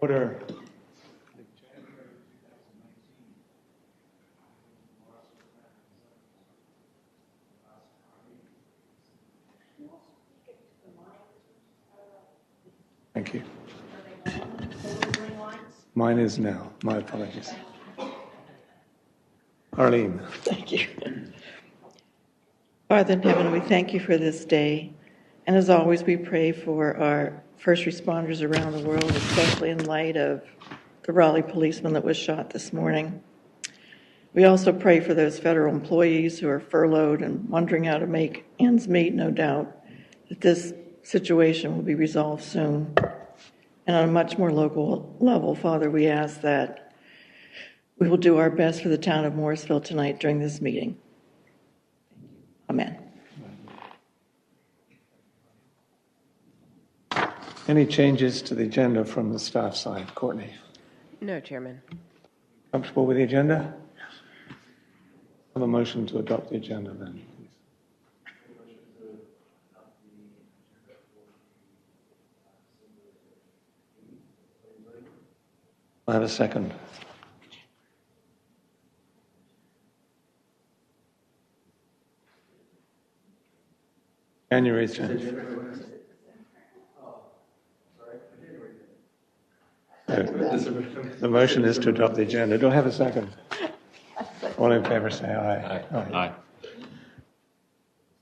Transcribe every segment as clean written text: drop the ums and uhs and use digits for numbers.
Order. Thank you. Mine is now. My apologies. Arlene. Thank you. Father in heaven, we thank you for this day. And as always, we pray for our first responders around the world, especially in light of the Raleigh policeman that was shot this morning. We also pray for those federal employees who are furloughed and wondering how to make ends meet, no doubt, that this situation will be resolved soon. And on a much more local level, Father, we ask that we will do our best for the town of Morrisville tonight during this meeting. Amen. Any changes to the agenda from the staff side? Courtney? No, Chairman. Comfortable with the agenda? Have a motion to adopt the agenda then, please. I have a second. January 10th. The motion is to adopt the agenda. Do I have a second? All in favor say aye. Aye.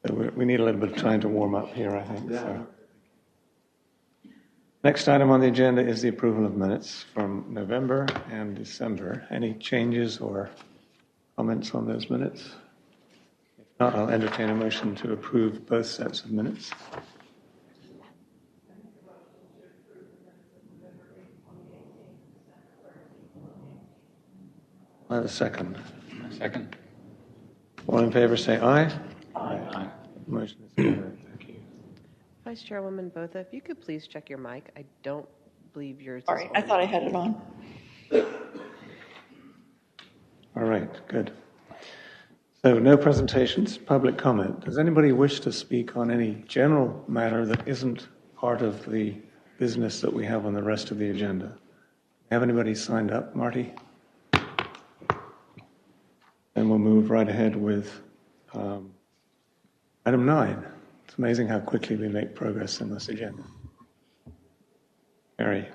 So we need a little bit of time to warm up here, I think. So. Next item on the agenda is the approval of minutes from November and December. Any changes or comments on those minutes? If not, I'll entertain a motion to approve both sets of minutes. I have a second. Second. All in favor say aye. Aye. Motion is carried. Thank you. Vice Chairwoman Botha, if you could please check your mic. I don't believe yours Sorry, is I thought I had it on. All right, good. So no presentations, public comment. Does anybody wish to speak on any general matter that isn't part of the business that we have on the rest of the agenda? Have anybody signed up, Marty? Then we'll move right ahead with item 9. It's amazing how quickly we make progress in this agenda. Mary.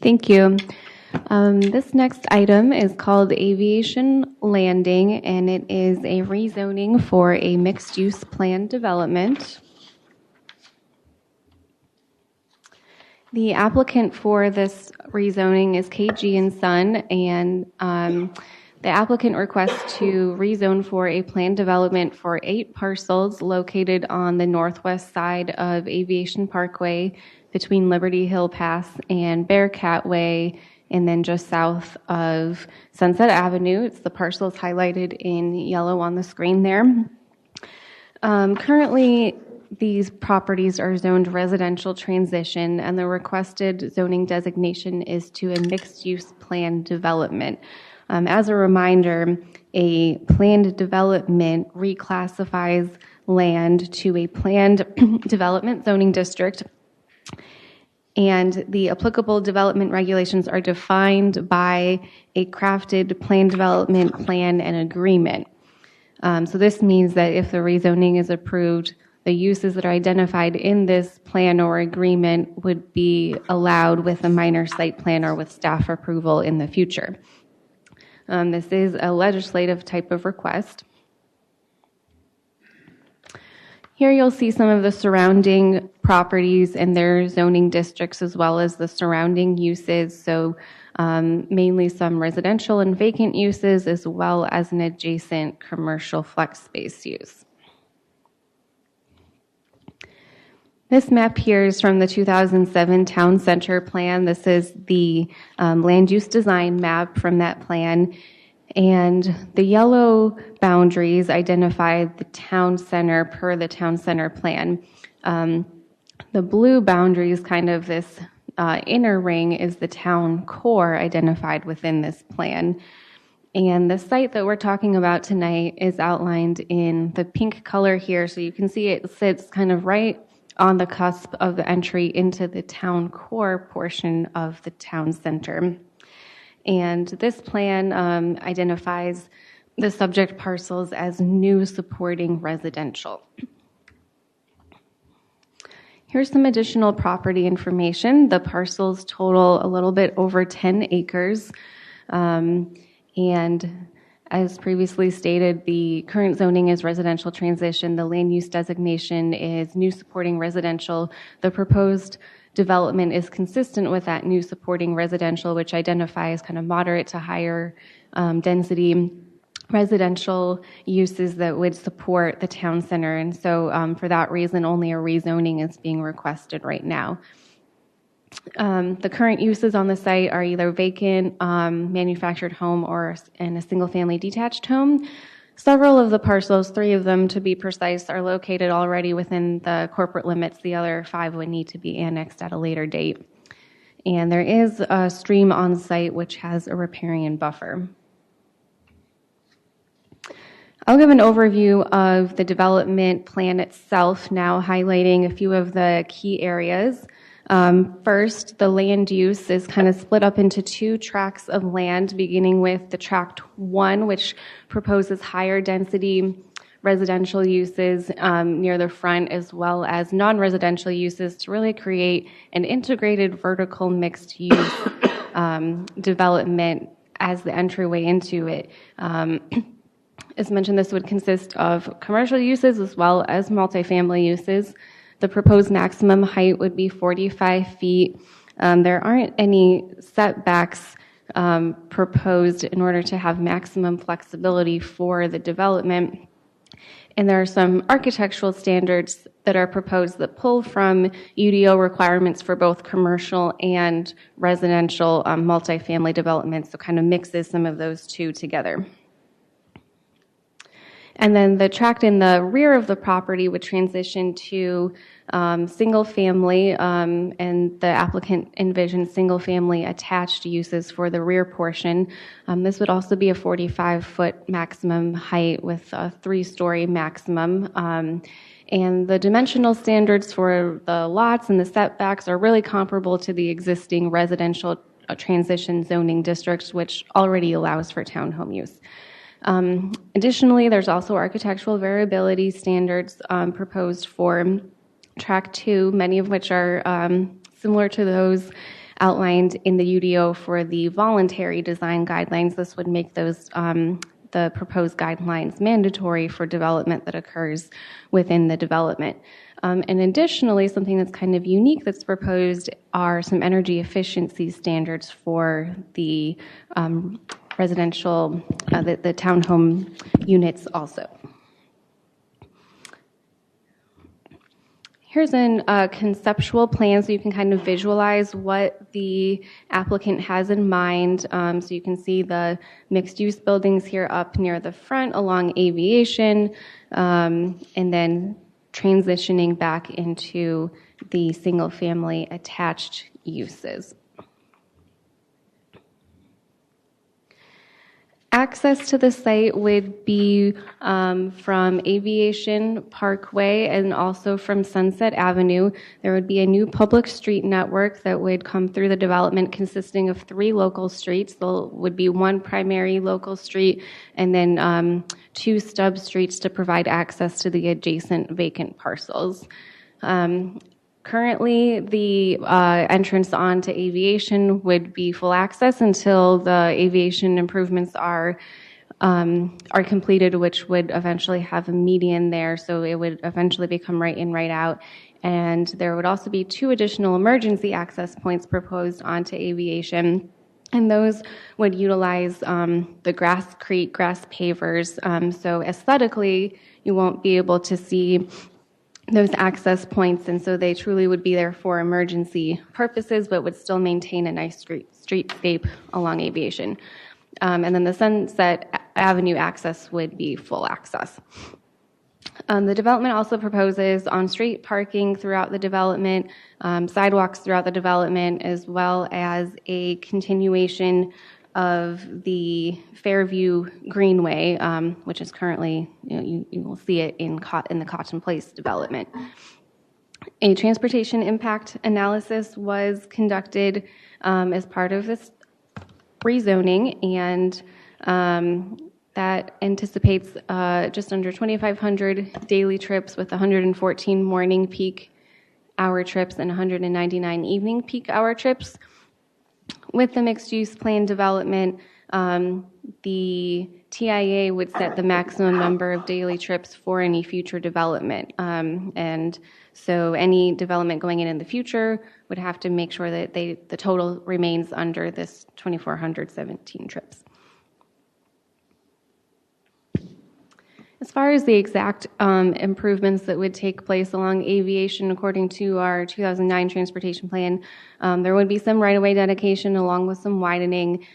Thank you. This next item is called Aviation Landing, and it is a rezoning for a mixed-use plan development. The applicant for this rezoning is KG and Son, and the applicant requests to rezone for a planned development for 8 parcels located on the northwest side of Aviation Parkway between Liberty Hill Pass and Bearcat Way, and then just south of Sunset Avenue. It's the parcels highlighted in yellow on the screen there. Currently, these properties are zoned residential transition, and the requested zoning designation is to a mixed-use plan development. As a reminder, a planned development reclassifies land to a planned development zoning district, and the applicable development regulations are defined by a crafted plan development plan and agreement. So this means that if the rezoning is approved, the uses that are identified in this plan or agreement would be allowed with a minor site plan or with staff approval in the future. This is a legislative type of request. Here you'll see some of the surrounding properties and their zoning districts as well as the surrounding uses. So mainly some residential and vacant uses as well as an adjacent commercial flex space use. This map here is from the 2007 Town Center Plan. This is the land use design map from that plan. And the yellow boundaries identify the town center per the Town Center Plan. The blue boundaries, kind of this inner ring, is the town core identified within this plan. And the site that we're talking about tonight is outlined in the pink color here. So you can see it sits kind of right on the cusp of the entry into the town core portion of the town center. And this plan identifies the subject parcels as new supporting residential. Here's some additional property information. The parcels total a little bit over 10 acres. And as previously stated, the current zoning is residential transition. The land use designation is new supporting residential. The proposed development is consistent with that new supporting residential, which identifies kind of moderate to higher density residential uses that would support the town center. And so for that reason, only a rezoning is being requested right now. The current uses on the site are either vacant, manufactured home, or in a single-family detached home. Several of the parcels, 3 of them to be precise, are located already within the corporate limits. The other 5 would need to be annexed at a later date. And there is a stream on site which has a riparian buffer. I'll give an overview of the development plan itself now, highlighting a few of the key areas. First, the land use is kind of split up into 2 tracts of land, beginning with the tract 1, which proposes higher density residential uses near the front, as well as non-residential uses, to really create an integrated vertical mixed use development as the entryway into it. As mentioned, this would consist of commercial uses as well as multifamily uses. The proposed maximum height would be 45 feet. There aren't any setbacks proposed in order to have maximum flexibility for the development. And there are some architectural standards that are proposed that pull from UDO requirements for both commercial and residential multifamily developments, so kind of mixes some of those 2 together. And then the tract in the rear of the property would transition to single family, and the applicant envisions single family attached uses for the rear portion. This would also be a 45-foot maximum height with a 3-story maximum. And the dimensional standards for the lots and the setbacks are really comparable to the existing residential transition zoning districts, which already allows for townhome use. Additionally, there's also architectural variability standards proposed for tract 2, many of which are similar to those outlined in the UDO for the voluntary design guidelines. This would make those the proposed guidelines mandatory for development that occurs within the development. And additionally, something that's kind of unique that's proposed are some energy efficiency standards for the residential, the townhome units also. Here's a conceptual plan so you can kind of visualize what the applicant has in mind. So you can see the mixed-use buildings here up near the front along Aviation, and then transitioning back into the single-family attached uses. Access to the site would be from Aviation Parkway and also from Sunset Avenue. There would be a new public street network that would come through the development consisting of 3 local streets. There would be 1 primary local street and then 2 stub streets to provide access to the adjacent vacant parcels. Currently, the entrance onto Aviation would be full access until the aviation improvements are completed, which would eventually have a median there, so it would eventually become right in, right out. And there would also be 2 additional emergency access points proposed onto Aviation, and those would utilize the grass pavers. So aesthetically, you won't be able to see those access points, and so they truly would be there for emergency purposes, but would still maintain a nice streetscape along Aviation. And then the Sunset Avenue access would be full access. The development also proposes on-street parking throughout the development, sidewalks throughout the development, as well as a continuation of the Fairview Greenway, which is currently, you will see it in the Cotton Place development. A transportation impact analysis was conducted as part of this rezoning, and that anticipates just under 2,500 daily trips with 114 morning peak hour trips and 199 evening peak hour trips. With the mixed-use plan development, the TIA would set the maximum number of daily trips for any future development. And so any development going in the future would have to make sure that the total remains under this 2,417 trips. As far as the exact improvements that would take place along aviation, according to our 2009 transportation plan, there would be some right-of-way dedication along with some widening,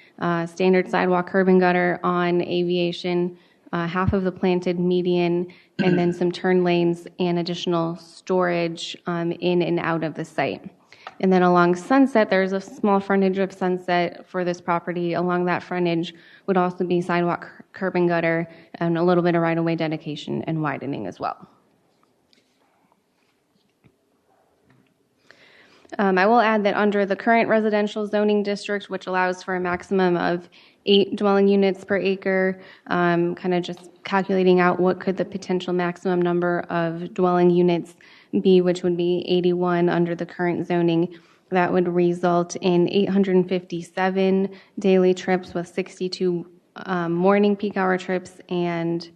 standard sidewalk curb and gutter on aviation, half of the planted median, and then some turn lanes and additional storage in and out of the site. And then along Sunset, there's a small frontage of Sunset for this property. Along that frontage would also be sidewalk, curb and gutter, and a little bit of right-of-way dedication and widening as well. I will add that under the current residential zoning district, which allows for a maximum of 8 dwelling units per acre, kind of just calculating out what could the potential maximum number of dwelling units be, which would be 81 under the current zoning. That would result in 857 daily trips with 62 morning peak hour trips and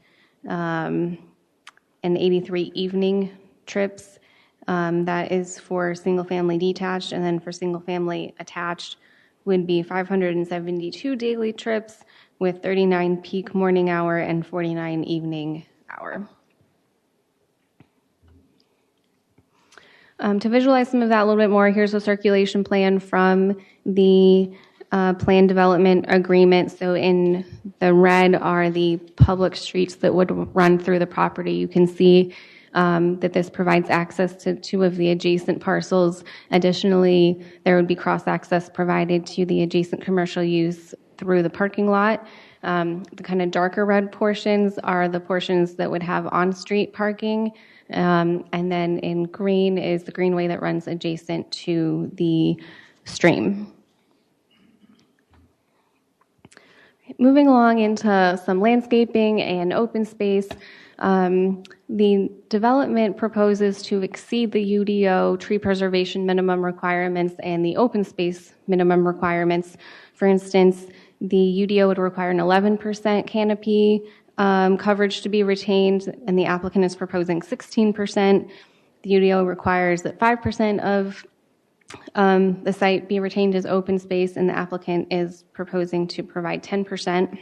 83 evening trips. That is for single family detached, and then for single family attached would be 572 daily trips with 39 peak morning hour and 49 evening hour. To visualize some of that a little bit more, here's a circulation plan from the plan development agreement. So in the red are the public streets that would run through the property. You can see that this provides access to 2 of the adjacent parcels. Additionally, there would be cross-access provided to the adjacent commercial use through the parking lot. The kind of darker red portions are the portions that would have on-street parking. And then in green is the greenway that runs adjacent to the stream. Moving along into some landscaping and open space, the development proposes to exceed the UDO tree preservation minimum requirements and the open space minimum requirements. For instance, the UDO would require an 11% canopy coverage to be retained, and the applicant is proposing 16%. The UDO requires that 5% of the site be retained as open space, and the applicant is proposing to provide 10%.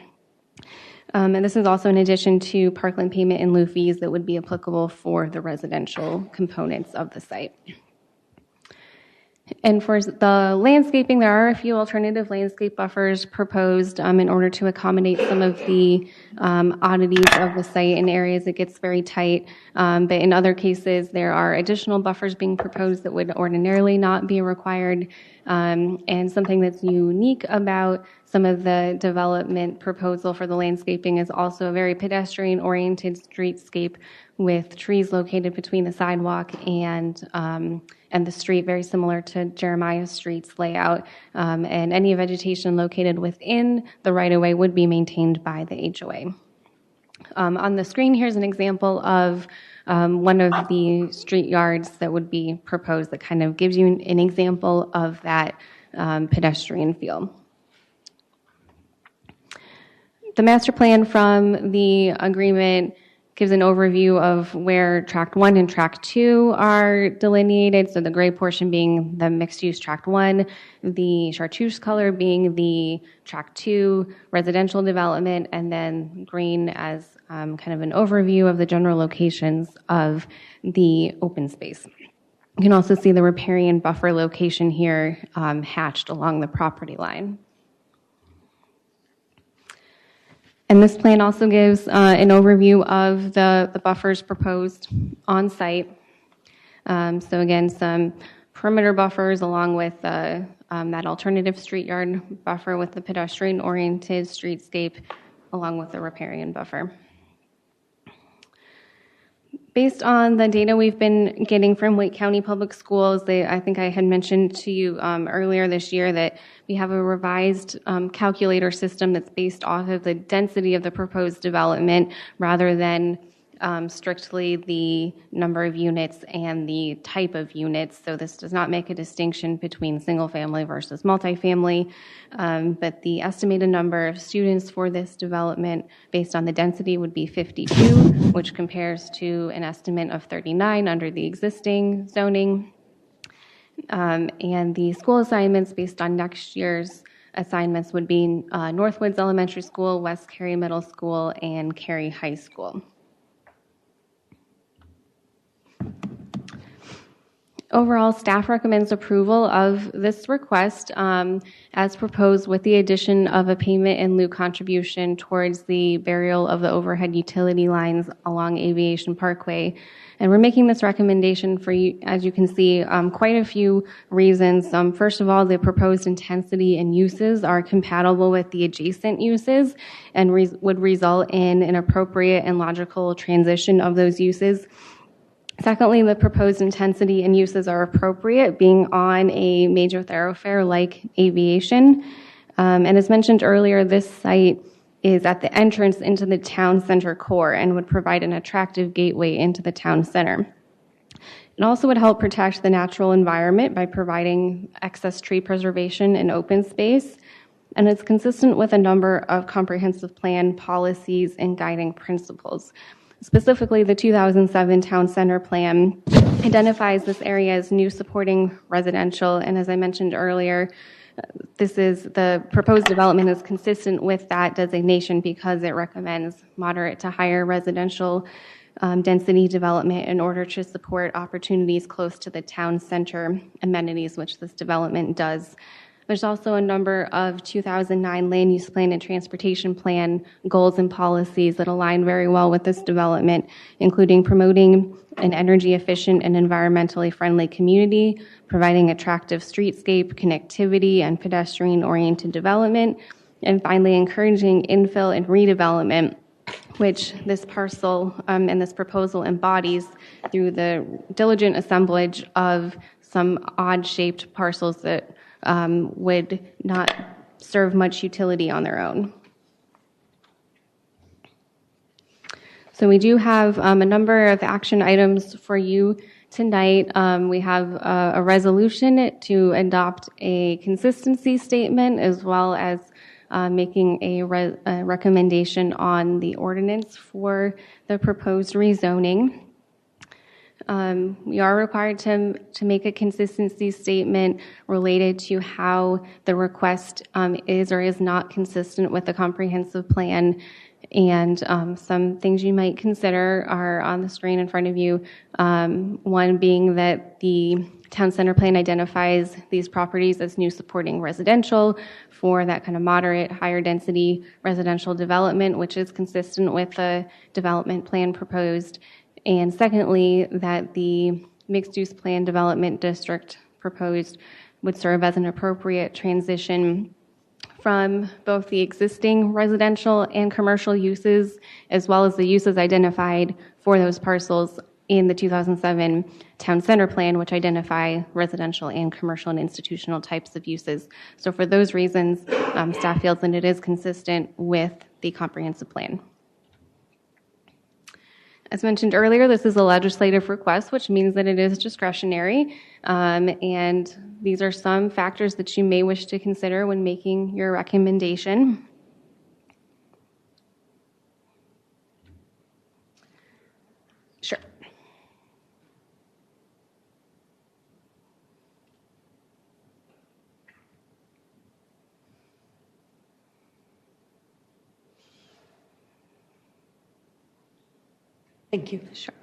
And this is also in addition to parkland payment in lieu fees that would be applicable for the residential components of the site. And for the landscaping, there are a few alternative landscape buffers proposed in order to accommodate some of the oddities of the site in areas it gets very tight. But in other cases, there are additional buffers being proposed that would ordinarily not be required. And something that's unique about some of the development proposal for the landscaping is also a very pedestrian-oriented streetscape with trees located between the sidewalk and the street, very similar to Jeremiah Street's layout. And any vegetation located within the right-of-way would be maintained by the HOA. On the screen, here's an example of one of the street yards that would be proposed that kind of gives you an example of that pedestrian feel. The master plan from the agreement gives an overview of where Tract 1 and Tract 2 are delineated, so the gray portion being the mixed-use Tract 1, the chartreuse color being the Tract 2 residential development, and then green as kind of an overview of the general locations of the open space. You can also see the riparian buffer location here hatched along the property line. And this plan also gives an overview of the buffers proposed on site. So again, some perimeter buffers along with that alternative street yard buffer with the pedestrian-oriented streetscape, along with the riparian buffer. Based on the data we've been getting from Wake County Public Schools, I think I had mentioned to you earlier this year that we have a revised calculator system that's based off of the density of the proposed development rather than strictly the number of units and the type of units. So this does not make a distinction between single family versus multifamily, but the estimated number of students for this development based on the density would be 52, which compares to an estimate of 39 under the existing zoning. And the school assignments based on next year's assignments would be Northwoods Elementary School, West Cary Middle School, and Cary High School. Overall, staff recommends approval of this request as proposed with the addition of a payment in lieu contribution towards the burial of the overhead utility lines along Aviation Parkway. And we're making this recommendation for you, as you can see, quite a few reasons. First of all, the proposed intensity and uses are compatible with the adjacent uses and would result in an appropriate and logical transition of those uses. Secondly, the proposed intensity and uses are appropriate, being on a major thoroughfare like Aviation. And as mentioned earlier, this site is at the entrance into the town center core and would provide an attractive gateway into the town center. It also would help protect the natural environment by providing excess tree preservation and open space. And it's consistent with a number of comprehensive plan policies and guiding principles. Specifically, the 2007 Town Center Plan identifies this area as new supporting residential, and as I mentioned earlier, the proposed development is consistent with that designation because it recommends moderate to higher residential density development in order to support opportunities close to the town center amenities, which this development does. There's also a number of 2009 Land Use Plan and Transportation Plan goals and policies that align very well with this development, including promoting an energy efficient and environmentally friendly community, providing attractive streetscape, connectivity, and pedestrian-oriented development, and finally encouraging infill and redevelopment, which this parcel and this proposal embodies through the diligent assemblage of some odd-shaped parcels that would not serve much utility on their own. So we do have a number of action items for you tonight. We have a resolution to adopt a consistency statement as well as making a recommendation on the ordinance for the proposed rezoning. We are required to make a consistency statement related to how the request is or is not consistent with the comprehensive plan. And some things you might consider are on the screen in front of you. One being that the town center plan identifies these properties as new supporting residential for that kind of moderate, higher density residential development, which is consistent with the development plan proposed. And secondly, that the mixed-use plan development district proposed would serve as an appropriate transition from both the existing residential and commercial uses, as well as the uses identified for those parcels in the 2007 Town Center Plan, which identify residential and commercial and institutional types of uses. So for those reasons, staff feels that it is consistent with the comprehensive plan. As mentioned earlier, this is a legislative request, which means that it is discretionary, and these are some factors that you may wish to consider when making your recommendation. Sure. Thank you. Sure.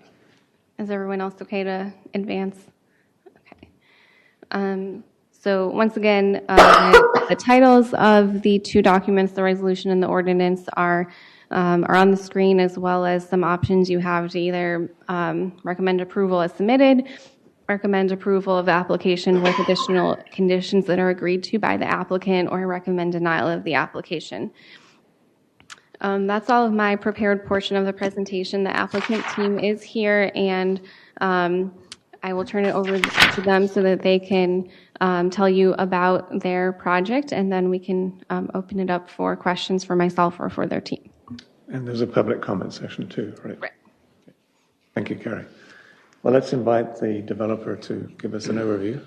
Is everyone else okay to advance? Okay. So once again, the titles of the two documents, the resolution and the ordinance, are on the screen, as well as some options you have to either recommend approval as submitted, recommend approval of the application with additional conditions that are agreed to by the applicant, or recommend denial of the application. That's all of my prepared portion of the presentation. The applicant team is here, and I will turn it over to them so that they can tell you about their project, and then we can open it up for questions for myself or for their team. And there's a public comment session too, right? Right. Thank you, Carrie. Well, let's invite the developer to give us an overview.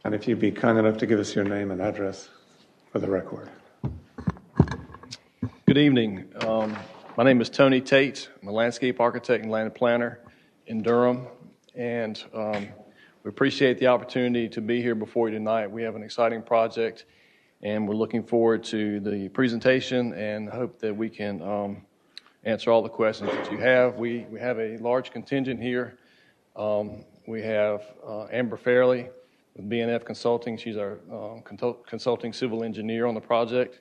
And if you'd be kind enough to give us your name and address for the record. Good evening. My name is Tony Tate. I'm a landscape architect and land planner in Durham, and we appreciate the opportunity to be here before you tonight. We have an exciting project, and we're looking forward to the presentation and hope that we can answer all the questions that you have. We have a large contingent here. We have Amber Fairley with BNF Consulting. She's our consulting civil engineer on the project.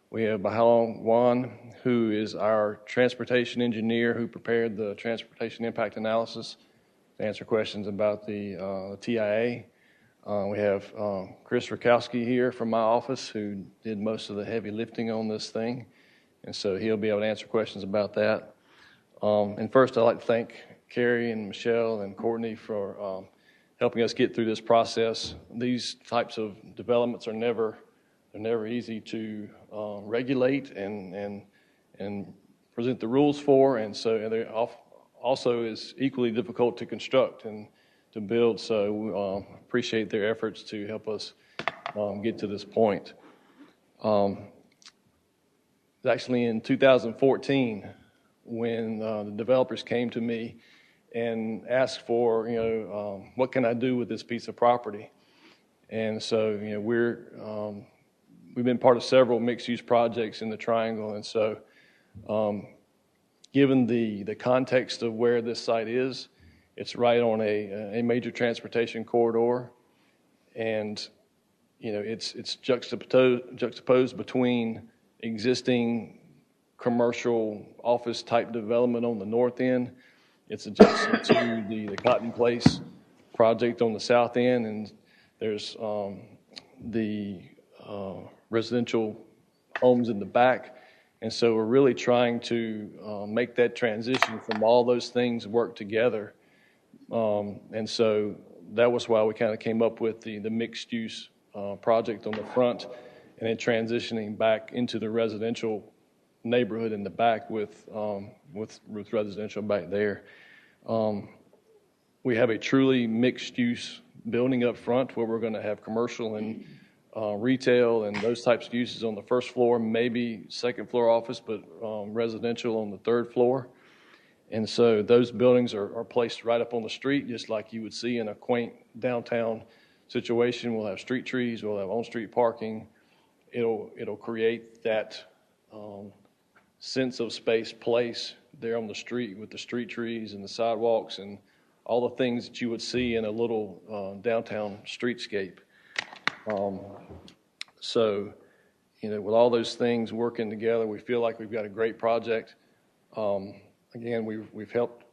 We have Bahalong Wan, who is our transportation engineer who prepared the transportation impact analysis to answer questions about the TIA. We have Chris Rakowski here from my office, who did most of the heavy lifting on this thing, and so he'll be able to answer questions about that. And first, I'd like to thank Carrie and Michelle and Courtney for helping us get through this process. These types of developments are never easy to regulate and present the rules for, and so they also is equally difficult to construct and to build. So we appreciate their efforts to help us get to this point. Actually, in 2014, when the developers came to me and asked for, what can I do with this piece of property? And so, we've been part of several mixed-use projects in the Triangle, and so given the context of where this site is, it's right on a major transportation corridor, and it's juxtaposed between existing commercial office type development on the north end. It's adjacent to the Cotton Place project on the south end, and there's the residential homes in the back. And so we're really trying to make that transition from all those things work together. And so that was why we kind of came up with the mixed use project on the front, and then transitioning back into the residential neighborhood in the back with residential back there. We have a truly mixed use building up front where we're going to have commercial and retail and those types of uses on the first floor, maybe second floor office, but residential on the third floor. And so those buildings are placed right up on the street, just like you would see in a quaint downtown situation. We'll have street trees, we'll have on-street parking. It'll create that sense of space place there on the street with the street trees and the sidewalks and all the things that you would see in a little downtown streetscape. So, with all those things working together, we feel like we've got a great project. Again, we've helped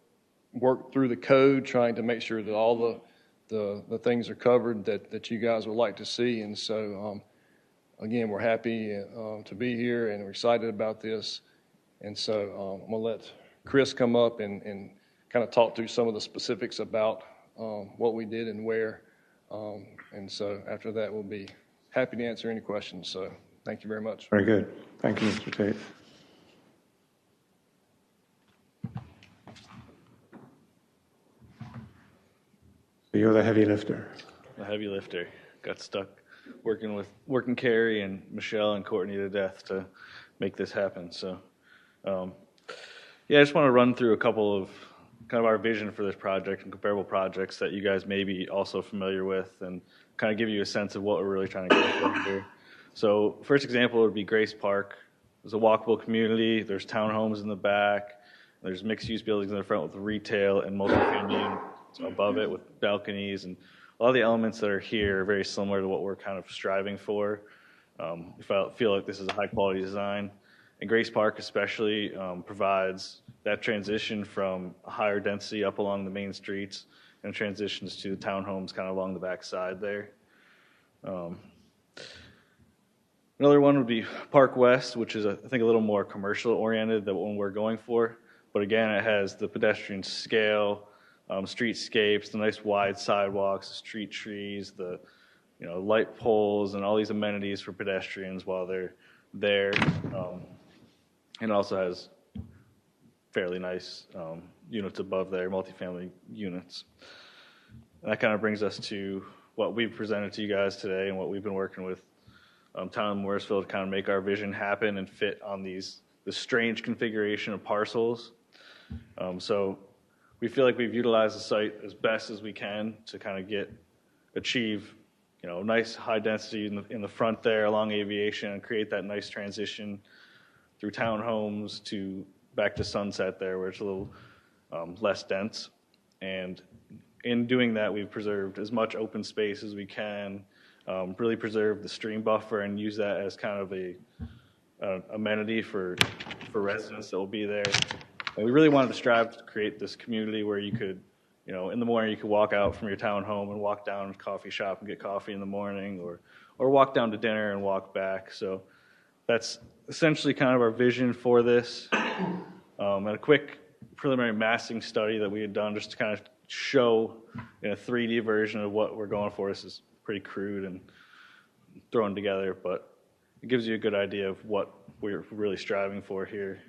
work through the code, trying to make sure that all the things are covered that you guys would like to see. And so, again, we're happy to be here and we're excited about this. And so I'm going to let Chris come up and kind of talk through some of the specifics about what we did and where. And so after that, we'll be happy to answer any questions. So thank you very much. Very good. Thank you, Mr. Tate. So you're the heavy lifter. The heavy lifter. Got stuck working Carrie and Michelle and Courtney to death to make this happen. So, I just want to run through a couple of kind of our vision for this project and comparable projects that you guys may be also familiar with, and kind of give you a sense of what we're really trying to get for here. So first example would be Grace Park. It's a walkable community. There's townhomes in the back. There's mixed-use buildings in the front with retail and multifamily units above it with balconies, and a lot of the elements that are here are very similar to what we're kind of striving for. We feel like this is a high-quality design, and Grace Park especially provides that transition from a higher density up along the main streets and transitions to the townhomes kind of along the back side there. Another one would be Park West, which is, I think, a little more commercial oriented than what we're going for. But again, it has the pedestrian scale, streetscapes, the nice wide sidewalks, the street trees, the light poles, and all these amenities for pedestrians while they're there. And it also has fairly nice units above there, multifamily units. And that kind of brings us to what we've presented to you guys today and what we've been working with Town of Morrisville to kind of make our vision happen and fit on this strange configuration of parcels. So we feel like we've utilized the site as best as we can to kind of achieve nice high density in the front there along Aviation and create that nice transition through townhomes to back to Sunset there where it's a little less dense. And in doing that, we've preserved as much open space as we can, really preserve the stream buffer and use that as kind of a amenity for residents that will be there. And we really wanted to strive to create this community where you could, in the morning you could walk out from your townhome and walk down to a coffee shop and get coffee in the morning, or walk down to dinner and walk back. So that's essentially kind of our vision for this. And a quick preliminary massing study that we had done just to kind of show in a 3D version of what we're going for. This is pretty crude and thrown together, but it gives you a good idea of what we're really striving for here.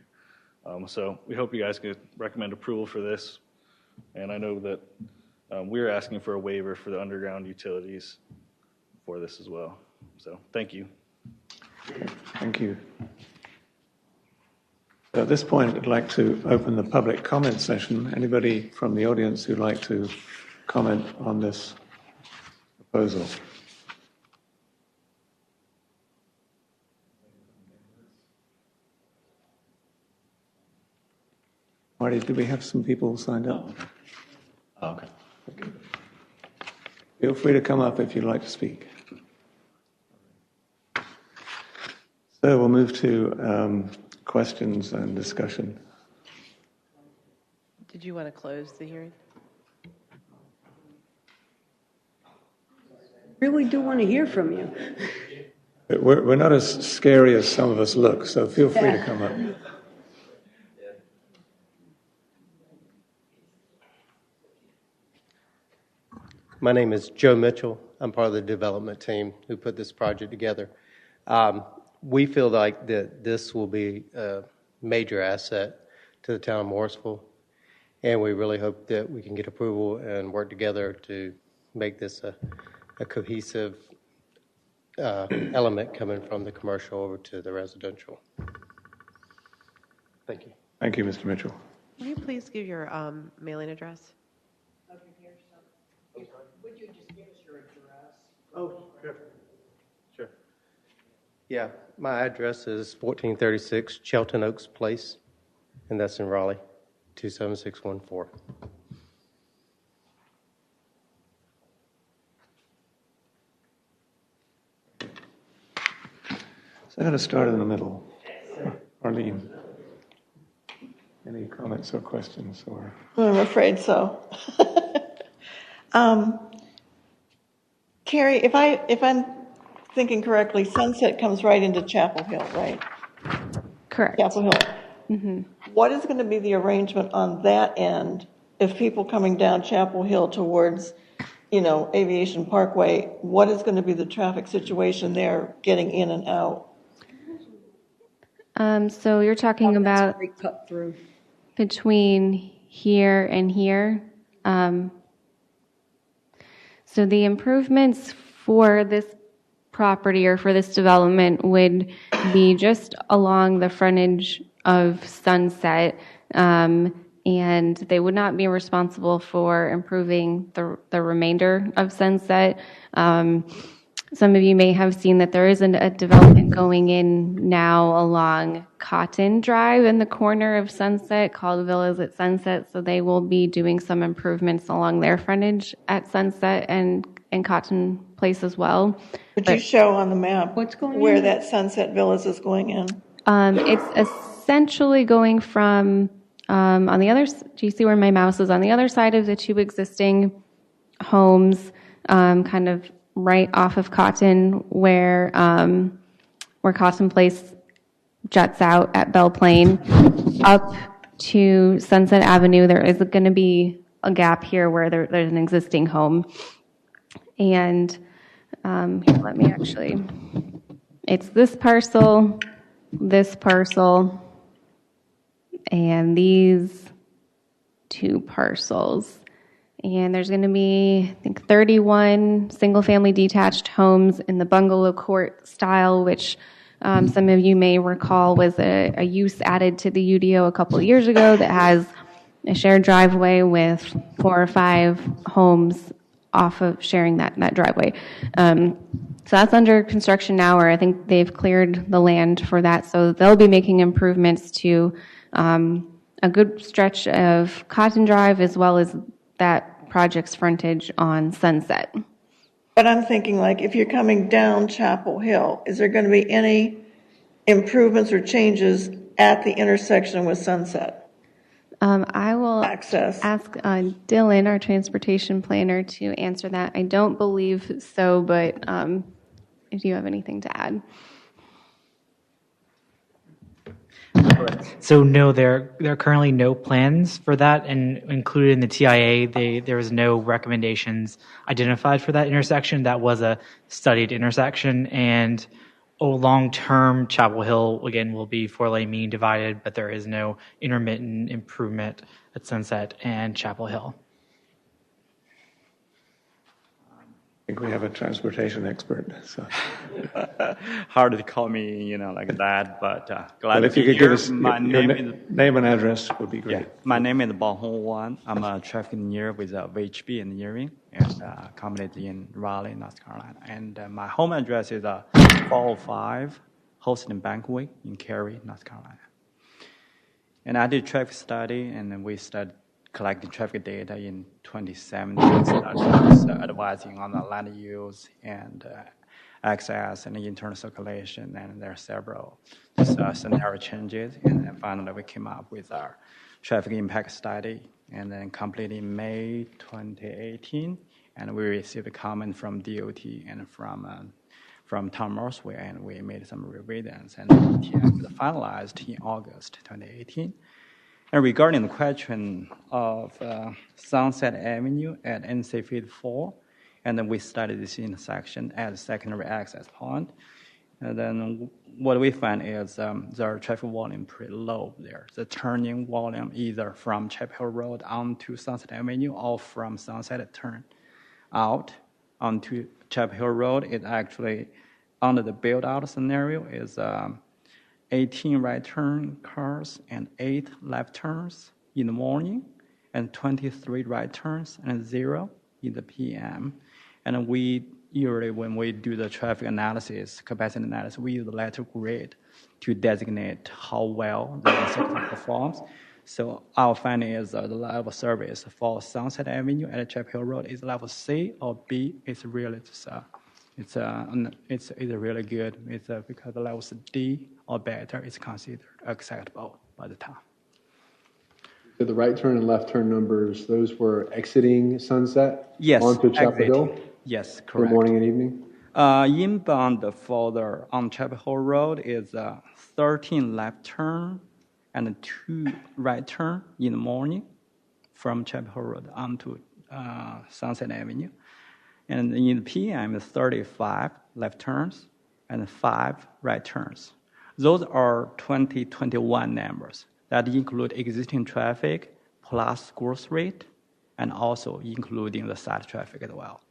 So we hope you guys could recommend approval for this. And I know that we're asking for a waiver for the underground utilities for this as well. So thank you. Thank you. So at this point, I'd like to open the public comment session. Anybody from the audience who'd like to comment on this proposal? Marty, do we have some people signed up? Oh, okay. Feel free to come up if you'd like to speak. So we'll move to questions and discussion. Did you want to close the hearing? Really do want to hear from you. We're not as scary as some of us look, so feel free to come up. My name is Joe Mitchell. I'm part of the development team who put this project together. We feel like that this will be a major asset to the town of Morrisville, and we really hope that we can get approval and work together to make this a cohesive element coming from the commercial over to the residential. Thank you. Thank you, Mr. Mitchell. Will you please give your mailing address? Would you just give us your address? Oh, sure. Sure. Yeah, my address is 1436 Chelton Oaks Place, and that's in Raleigh, 27614. So I'm going to start in the middle. Arlene, any comments or questions? Or I'm afraid so. Carrie, if I'm thinking correctly, Sunset comes right into Chapel Hill, right? Correct. Chapel Hill. Mm-hmm. What is going to be the arrangement on that end if people coming down Chapel Hill towards, Aviation Parkway? What is going to be the traffic situation there getting in and out? So you're talking about Cut through. between here and here. So the improvements for this property or for this development would be just along the frontage of Sunset, and they would not be responsible for improving the remainder of Sunset. Some of you may have seen that there is a development going in now along Cotton Drive in the corner of Sunset called Villas at Sunset. So they will be doing some improvements along their frontage at Sunset and Cotton Place as well. Would you show on the map What's going where in? that Sunset Villas is going in? It's essentially going from on the other. Do you see where my mouse is? On the other side of the two existing homes, kind of right off of Cotton, where Cotton Place juts out at Belle Plaine, up to Sunset Avenue. There is going to be a gap here where there's an existing home, and here, let me actually. It's this parcel, and these two parcels. And there's going to be, I think, 31 single-family detached homes in the bungalow court style, which some of you may recall was a use added to the UDO a couple of years ago that has a shared driveway with 4 or 5 homes off of sharing that driveway. So that's under construction now, or I think they've cleared the land for that. So they'll be making improvements to a good stretch of Cotton Drive as well as that project's frontage on Sunset. But I'm thinking, like, if you're coming down Chapel Hill, is there going to be any improvements or changes at the intersection with Sunset? I will Access. ask Dylan, our transportation planner, to answer that. I don't believe so, but if you have anything to add. So no, there are currently no plans for that, and included in the TIA, there was no recommendations identified for that intersection. That was a studied intersection, and long-term, Chapel Hill, again, will be 4-lane median divided, but there is no intermittent improvement at Sunset and Chapel Hill. I think we have a transportation expert. So. Hard to call me, like that, but glad But if to you be could give here. us My your name is name and address would be great. yeah. My name is Bao Hong Wan. I'm a traffic engineer with VHB Engineering and company in Raleigh, North Carolina. And my home address is 405 Holston Bankway in Cary, North Carolina. And I did traffic study, and then we started collecting traffic data in 2017, started advising on the land use and access and internal circulation, and there are several scenario changes. And then finally, we came up with our traffic impact study, and then completed in May 2018. And we received a comment from DOT and from Tom Morrisville, and we made some revisions, and it was finalized in August 2018. And regarding the question of Sunset Avenue at NC Phase 4, and then we studied this intersection as a secondary access point. And then what we find is the traffic volume pretty low there. The turning volume either from Chapel Hill Road onto Sunset Avenue or from Sunset turn out onto Chapel Hill Road. It actually, under the build-out scenario, is 18 right turn cars and 8 left turns in the morning, and 23 right turns and 0 in the PM. And we usually, when we do the traffic analysis, capacity analysis, we use the letter grade to designate how well the sector performs. So our finding is the level of service for Sunset Avenue at Chapel Hill Road is level C or B. It's really it's really good. It's because the levels D or better is considered acceptable by the town. So the right turn and left turn numbers, those were exiting Sunset Yes, onto Chapel Hill? Yes, correct. For morning and evening? Inbound further on Chapel Hill Road is 13 left turn and 2 right turn in the morning from Chapel Hill Road onto Sunset Avenue. And in the PM, it's 35 left turns and 5 right turns. Those are 2021 numbers that include existing traffic plus growth rate, and also including the side traffic as well.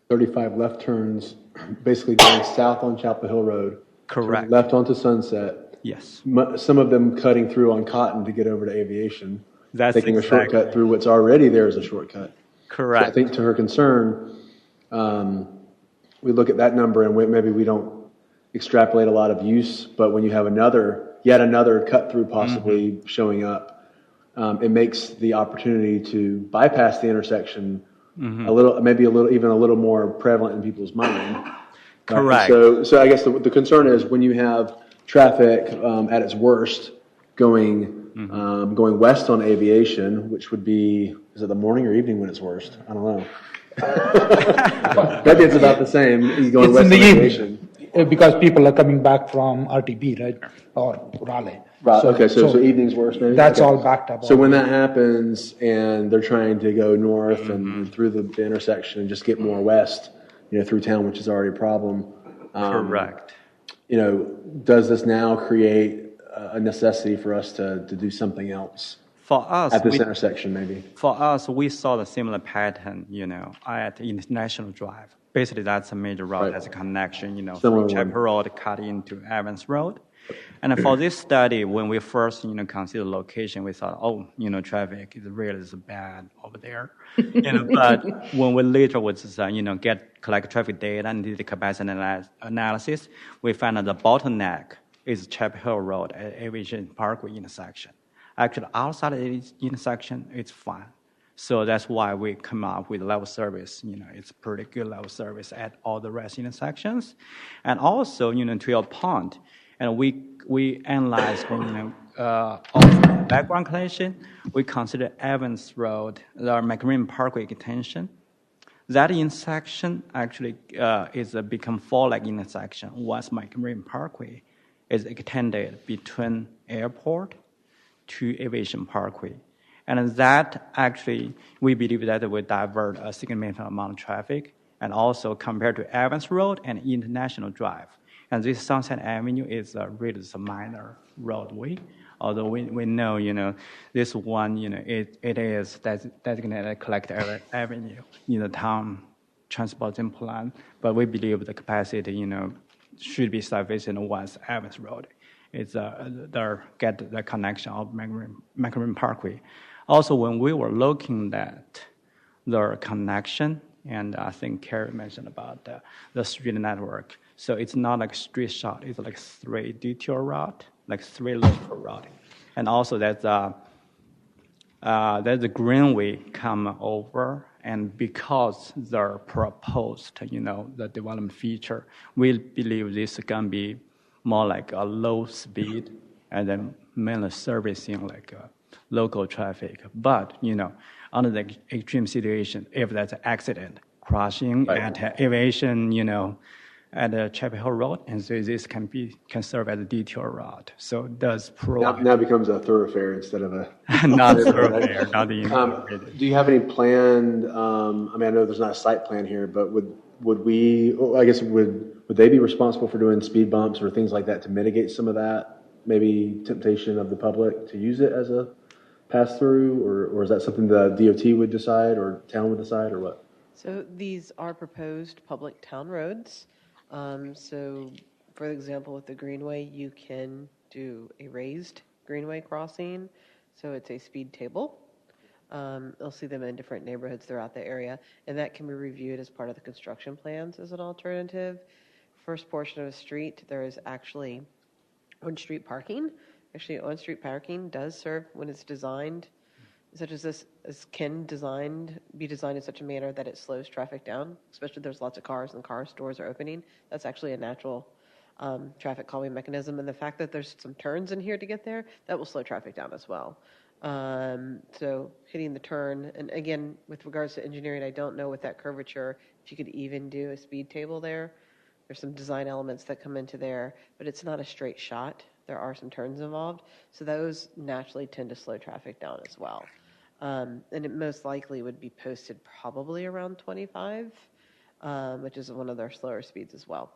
35 left turns, basically going south on Chapel Hill Road. Correct. Left onto Sunset. Yes. Some of them cutting through on Cotton to get over to Aviation. That's taking exactly a shortcut through what's already there as a shortcut. Correct. So I think to her concern, we look at that number and maybe we don't extrapolate a lot of use, but when you have yet another cut through possibly showing up, it makes the opportunity to bypass the intersection even a little more prevalent in people's mind. Correct. So I guess the concern is when you have traffic at its worst going west on Aviation, which would be, is it the morning or evening when it's worst? I don't know. Maybe it's about the same. He's going west on Aviation. Because people are coming back from RTB, right, or Raleigh. Right. Okay. So evening's worse, maybe. That's all backed up. So when that happens, and they're trying to go north and through the intersection and just get more west, through town, which is already a problem. Correct. Does this now create a necessity for us to do something else? For us, at this intersection, maybe. For us, we saw the similar pattern, at International Drive. Basically, that's a major road as a connection, from Chapel Road cut into Evans Road. And for this study, when we first, considered location, we thought, traffic is really bad over there. But when we later was, collect traffic data and did the capacity analysis, we found that the bottleneck is Chapel Hill Road at Aviation Parkway intersection. Actually, outside of this intersection, it's fine. So that's why we come up with level service. It's pretty good level service at all the rest intersections. And also, to your point, and we analyze, also background condition. We consider Evans Road, the McMarine Parkway extension. That intersection actually is a become four-leg intersection once McMarine Parkway is extended between airport to Aviation Parkway. And that actually, we believe that it will divert a significant amount of traffic, and also compared to Evans Road and International Drive. And this Sunset Avenue is really a minor roadway, although we know, this one, it is designated collector avenue in the town transportation plan, but we believe the capacity, should be sufficient once Evans Road is get the connection of McMarine Parkway. Also, when we were looking at the connection, and I think Carrie mentioned about the street network. So it's not like straight shot, it's like 3 detour route, like 3 local route. And also there's a greenway come over, and because they're proposed, the development feature, we believe this is going to be more like a low speed and then mainly servicing like local traffic. But, under the extreme situation, if there's an accident, crashing at Aviation, at Chapel Hill Road, and so this can serve as a detour route. So it does provide. Now becomes a thoroughfare instead of a not thoroughfare. Do you have any planned? I know there's not a site plan here, but would we? I guess would they be responsible for doing speed bumps or things like that to mitigate some of that maybe temptation of the public to use it as a pass through, or is that something the DOT would decide or town would decide, or what? So these are proposed public town roads. So, for example, with the Greenway, you can do a raised Greenway crossing. So it's a speed table. You'll see them in different neighborhoods throughout the area, and that can be reviewed as part of the construction plans as an alternative. First portion of a street, there is actually on-street parking. Actually, on-street parking does serve when it's designed, such as this, can be designed in such a manner that it slows traffic down, especially if there's lots of cars and car stores are opening. That's actually a natural traffic calming mechanism. And the fact that there's some turns in here to get there, that will slow traffic down as well. So hitting the turn, and again, with regards to engineering, I don't know with that curvature, if you could even do a speed table there. There's some design elements that come into there, but it's not a straight shot. There are some turns involved. So those naturally tend to slow traffic down as well. And it most likely would be posted probably around 25, which is one of their slower speeds as well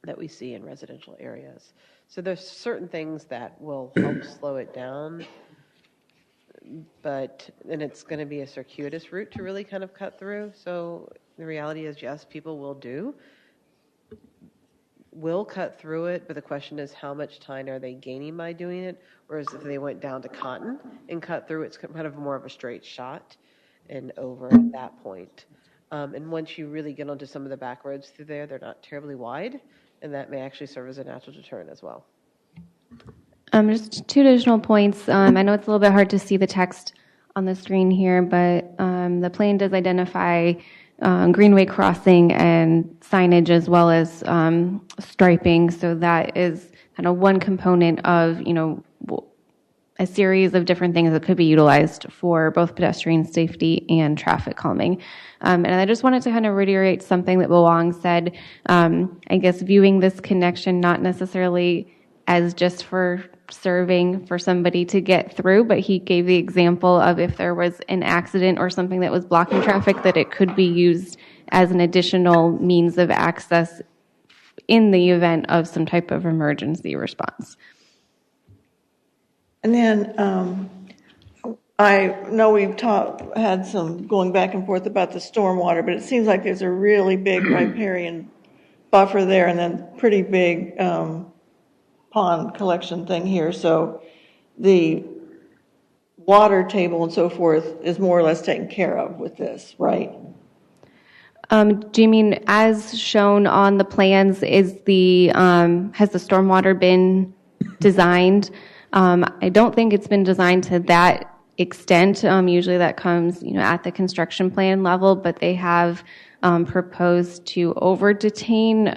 that we see in residential areas. So there's certain things that will help slow it down, and it's going to be a circuitous route to really kind of cut through. So the reality is, yes, people will cut through it, but the question is how much time are they gaining by doing it, whereas if they went down to Cotton and cut through, it's kind of more of a straight shot and over at that point. And once you really get onto some of the back roads through there, they're not terribly wide, and that may actually serve as a natural deterrent as well. Just two additional points. I know it's a little bit hard to see the text on the screen here, but the plan does identify greenway crossing and signage as well as striping. So that is kind of one component of, a series of different things that could be utilized for both pedestrian safety and traffic calming. And I just wanted to kind of reiterate something that Wong said, I guess viewing this connection not necessarily as just for serving for somebody to get through, but he gave the example of if there was an accident or something that was blocking traffic, that it could be used as an additional means of access in the event of some type of emergency response. And then I know we've had some going back and forth about the stormwater, but it seems like there's a really big riparian buffer there and then pretty big pond collection thing here. So the water table and so forth is more or less taken care of with this, right? Do you mean as shown on the plans, has the stormwater been designed? I don't think it's been designed to that extent. Usually that comes, at the construction plan level, but they have proposed to over-detain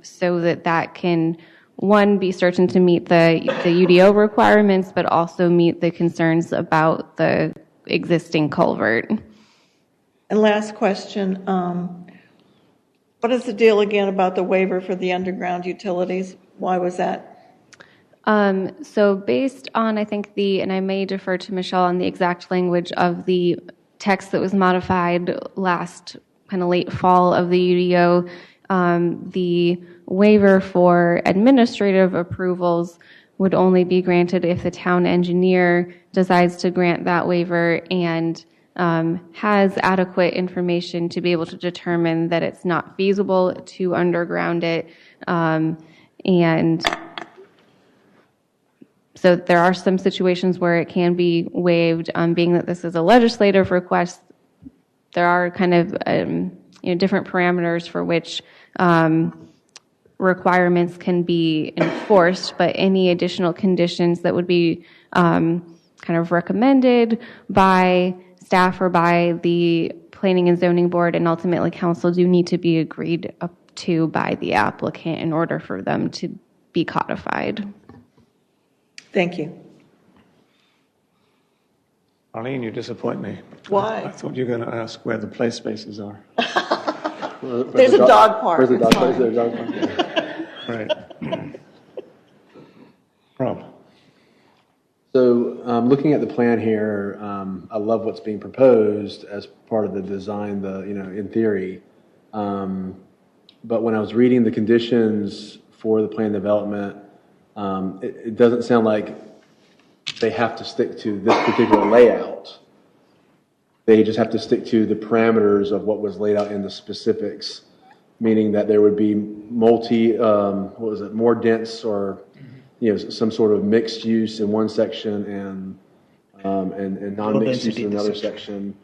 so that can, one, be certain to meet the UDO requirements, but also meet the concerns about the existing culvert. And last question, what is the deal again about the waiver for the underground utilities? Why was that? So based on, I think and I may defer to Michelle on the exact language of the text that was modified last kind of late fall of the UDO, the waiver for administrative approvals would only be granted if the town engineer decides to grant that waiver and has adequate information to be able to determine that it's not feasible to underground it. And so there are some situations where it can be waived, being that this is a legislative request. There are kind of different parameters for which requirements can be enforced, but any additional conditions that would be kind of recommended by staff or by the Planning and Zoning Board and ultimately council do need to be agreed up to by the applicant in order for them to be codified. Thank you. Arlene, you disappoint me. Why? I thought you were going to ask where the play spaces are. There's a dog park. There's a dog park. There's a dog park. Right. Rob. So looking at the plan here, I love what's being proposed as part of the design, in theory. But when I was reading the conditions for the plan development, it doesn't sound like they have to stick to this particular layout. They just have to stick to the parameters of what was laid out in the specifics, meaning that there would be more dense or some sort of mixed use in one section and non-mixed use in another section.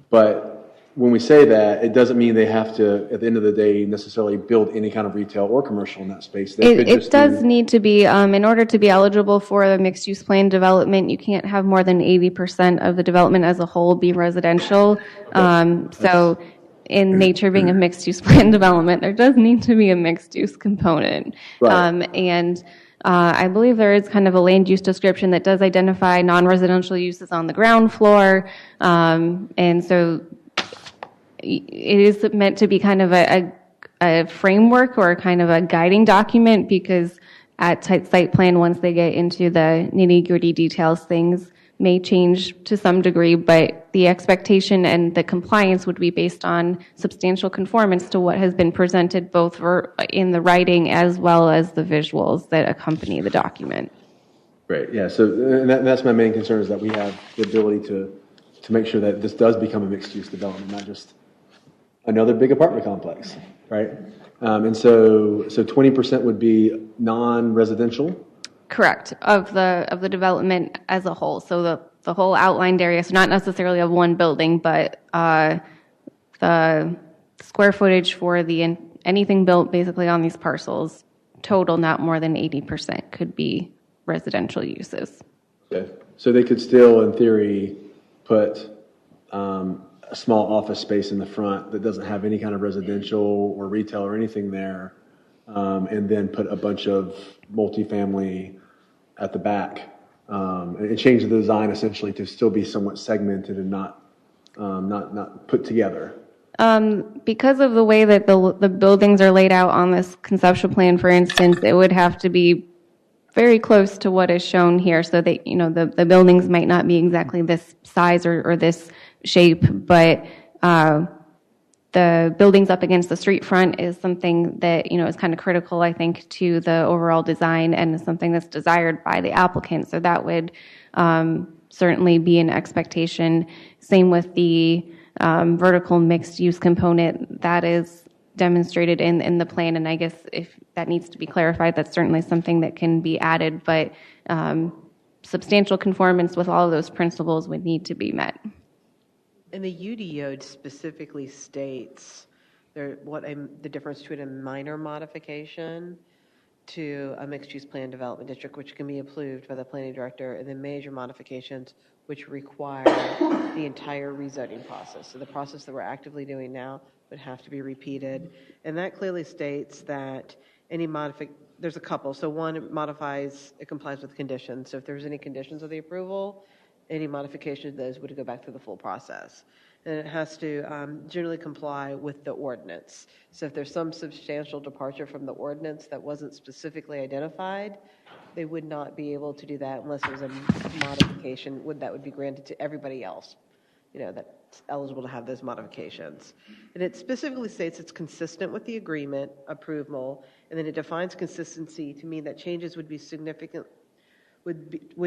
But when we say that, it doesn't mean they have to, at the end of the day, necessarily build any kind of retail or commercial in that space. It does need to be, in order to be eligible for the mixed-use plan development, you can't have more than 80% of the development as a whole be residential. So in nature being a mixed-use plan development, there does need to be a mixed-use component. Right. I believe there is kind of a land use description that does identify non-residential uses on the ground floor. And so it is meant to be kind of a framework or kind of a guiding document, because at site plan, once they get into the nitty-gritty details, things may change to some degree, but the expectation and the compliance would be based on substantial conformance to what has been presented both in the writing as well as the visuals that accompany the document. Great, yeah, so and that's my main concern, is that we have the ability to make sure that this does become a mixed-use development, not just another big apartment complex, right? And so 20% would be non-residential? Correct, of the development as a whole. So the whole outlined area, so not necessarily of one building, but the the square footage for anything built basically on these parcels, total not more than 80% could be residential uses. Okay. So they could still, in theory, put a small office space in the front that doesn't have any kind of residential or retail or anything there, and then put a bunch of multifamily at the back, and change the design essentially to still be somewhat segmented and not put together. Because of the way that the buildings are laid out on this conceptual plan, for instance, it would have to be very close to what is shown here, so that the buildings might not be exactly this size or this shape, but the buildings up against the street front is something that is kind of critical, I think, to the overall design, and is something that's desired by the applicant. So that would certainly be an expectation. Same with the vertical mixed use component that is demonstrated in the plan, and I guess if that needs to be clarified, that's certainly something that can be added, but substantial conformance with all of those principles would need to be met. And the UDO specifically states the difference between a minor modification to a mixed-use plan development district, which can be approved by the planning director, and then major modifications, which require the entire rezoning process. So the process that we're actively doing now would have to be repeated. And that clearly states that there's a couple. So one, it complies with conditions. So if there's any conditions of the approval, any modification of those would go back through the full process. And it has to generally comply with the ordinance. So if there's some substantial departure from the ordinance that wasn't specifically identified, they would not be able to do that unless there was a modification that would be granted to everybody else, that's eligible to have those modifications. And it specifically states it's consistent with the agreement approval, and then it defines consistency to mean that changes would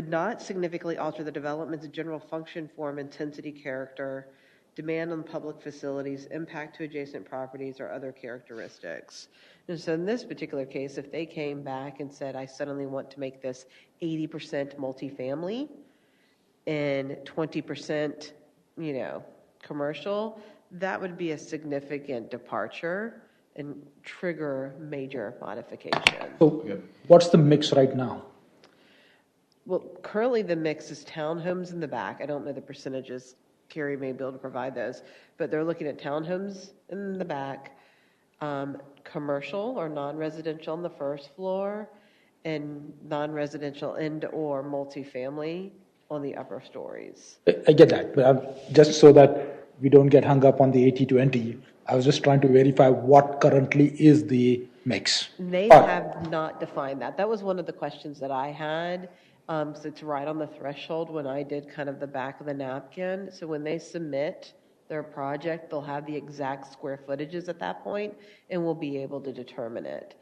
not significantly alter the development's general function, form, intensity, character, demand on public facilities, impact to adjacent properties, or other characteristics. And so in this particular case, if they came back and said, I suddenly want to make this 80% multifamily and 20%, commercial, that would be a significant departure and trigger major modification. So what's the mix right now? Well, currently the mix is townhomes in the back. I don't know the percentages. Carrie may be able to provide those, but they're looking at townhomes in the back, commercial or non-residential on the first floor, and non-residential and/or multifamily on the upper stories. I get that, but just so that we don't get hung up on the 80-20, I was just trying to verify what currently is the mix. They have not defined that. That was one of the questions that I had. So it's right on the threshold when I did kind of the back of the napkin. So when they submit their project, they'll have the exact square footages at that point, and we'll be able to determine it.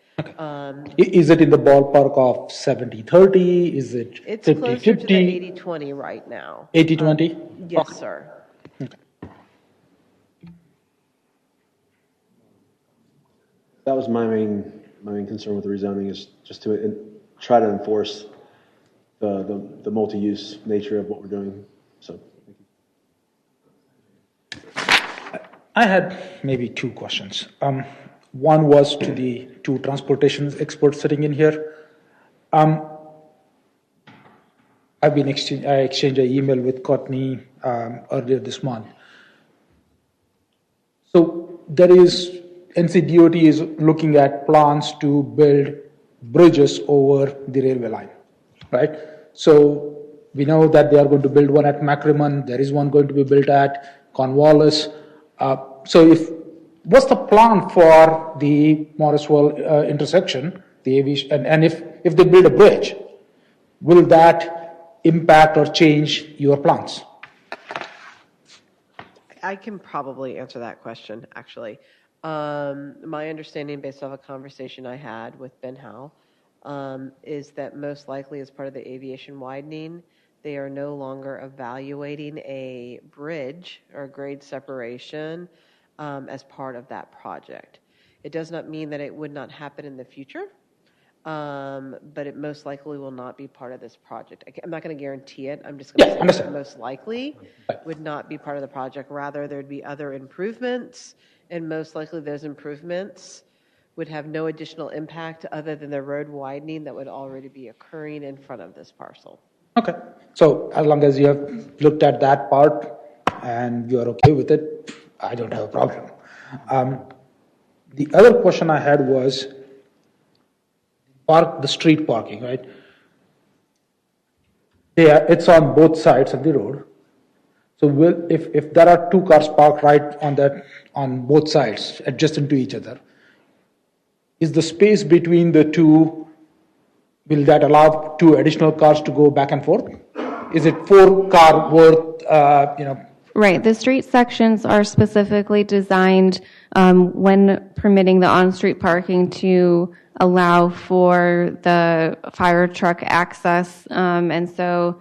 Is it in the ballpark of 70-30? Is it 50-50? It's closer to the 80-20 right now. 80-20? Yes, Okay. sir. That was my main concern with the rezoning, is just to try to enforce the multi-use nature of what we're doing. So, I had maybe two questions. One was to the two transportation experts sitting in here. I exchanged an email with Courtney earlier this month. So NCDOT is looking at plans to build bridges over the railway line, right? So we know that they are going to build one at Macrimon. There is one going to be built at Cornwallis. What's the plan for the Morrisville intersection, the aviation, and if they build a bridge, will that impact or change your plans? I can probably answer that question, actually. My understanding, based off a conversation I had with Ben Howe, is that most likely as part of the aviation widening, they are no longer evaluating a bridge or grade separation as part of that project. It does not mean that it would not happen in the future, but it most likely will not be part of this project. I'm not going to guarantee it. I'm just going to say understand. that most likely would not be part of the project. Rather, there'd be other improvements, and most likely those improvements would have no additional impact other than the road widening that would already be occurring in front of this parcel. Okay. So as long as you have looked at that part and you're okay with it, I don't have a problem. The other question I had was the street parking, right? Yeah, it's on both sides of the road. So if there are two cars parked right on both sides, adjacent to each other, is the space between the two, will that allow two additional cars to go back and forth? Is it 4-car worth, Right. The street sections are specifically designed when permitting the on-street parking to allow for the fire truck access. And so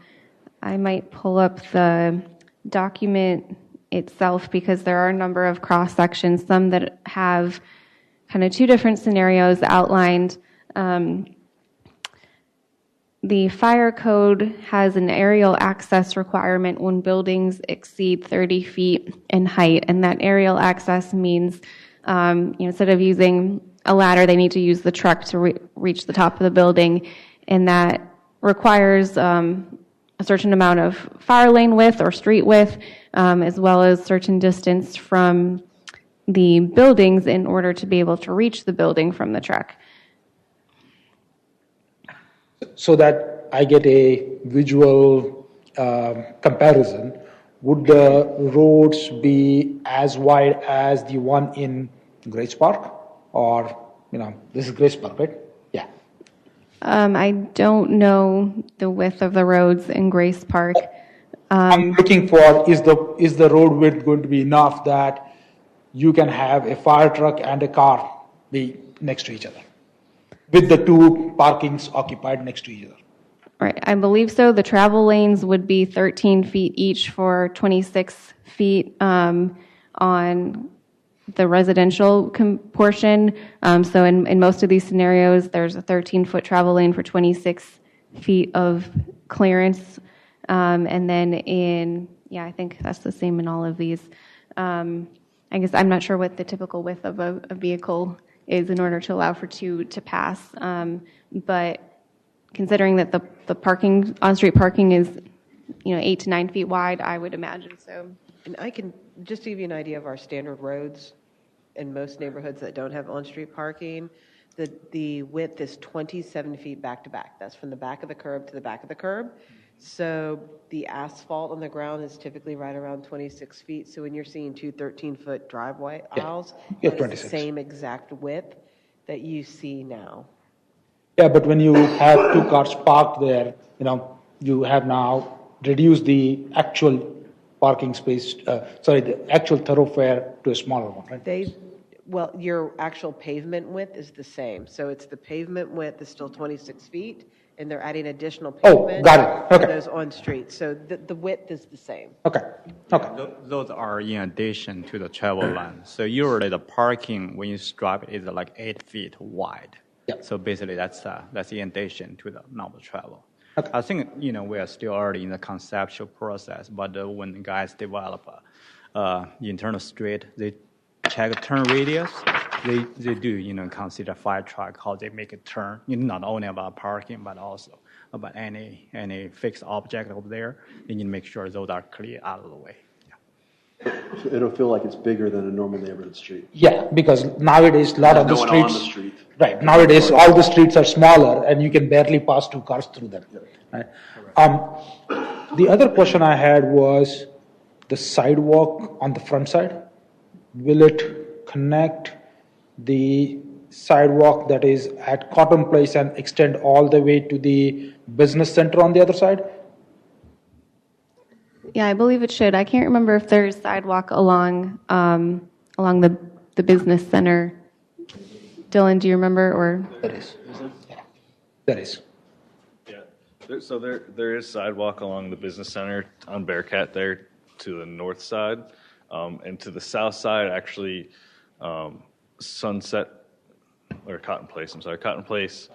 I might pull up the document itself because there are a number of cross sections, some that have kind of two different scenarios outlined. The fire code has an aerial access requirement when buildings exceed 30 feet in height, and that aerial access means instead of using a ladder, they need to use the truck to reach the top of the building, and that requires a certain amount of fire lane width or street width, as well as certain distance from the buildings in order to be able to reach the building from the truck. So that I get a visual comparison, would the roads be as wide as the one in Grace Park? Or, this is Grace Park, right? Yeah. I don't know the width of the roads in Grace Park. I'm looking for, is the road width going to be enough that you can have a fire truck and a car be next to each other, with the two parkings occupied next to each other? Right, I believe so. The travel lanes would be 13 feet each for 26 feet on the residential portion. So in most of these scenarios, there's a 13-foot travel lane for 26 feet of clearance. And then I think that's the same in all of these. I guess I'm not sure what the typical width of a vehicle is in order to allow for two to pass. But considering that the parking, on-street parking is, 8 to 9 feet wide, I would imagine so. And I can just give you an idea of our standard roads in most neighborhoods that don't have on-street parking. The width is 27 feet back to back. That's from the back of the curb to the back of the curb. So the asphalt on the ground is typically right around 26 feet. So when you're seeing two 13-foot driveway aisles, it's the same exact width that you see now. Yeah, but when you have two cars parked there, you have now reduced the actual parking space, the actual thoroughfare to a smaller one, right? Your actual pavement width is the same. So it's the pavement width is still 26 feet, and they're adding additional pavement for those on streets. So the width is the same. Okay. Those are in addition to the travel lane. So usually the parking when you drive is like 8 feet wide. Yeah. So basically that's in addition to the normal travel. Okay. I think we are still early in the conceptual process, but when the guys develop internal street, they check turn radius. They do consider fire truck how they make a turn. Not only about parking but also about any fixed object over there. They need to make sure those are clear out of the way. So it'll feel like it's bigger than a normal neighborhood street. Yeah, because nowadays a lot of the streets. On the street. Right. Nowadays all the streets are smaller and you can barely pass two cars through them. Right? The other question I had was the sidewalk on the front side. Will it connect the sidewalk that is at Cotton Place and extend all the way to the business center on the other side? Yeah, I believe it should. I can't remember if there's sidewalk along the business center. Dylan, do you remember? Or there is. Yeah. There is. Yeah. So there is sidewalk along the business center on Bearcat there to the north side, and to the south side actually, Sunset or Cotton Place. I'm sorry, Cotton Place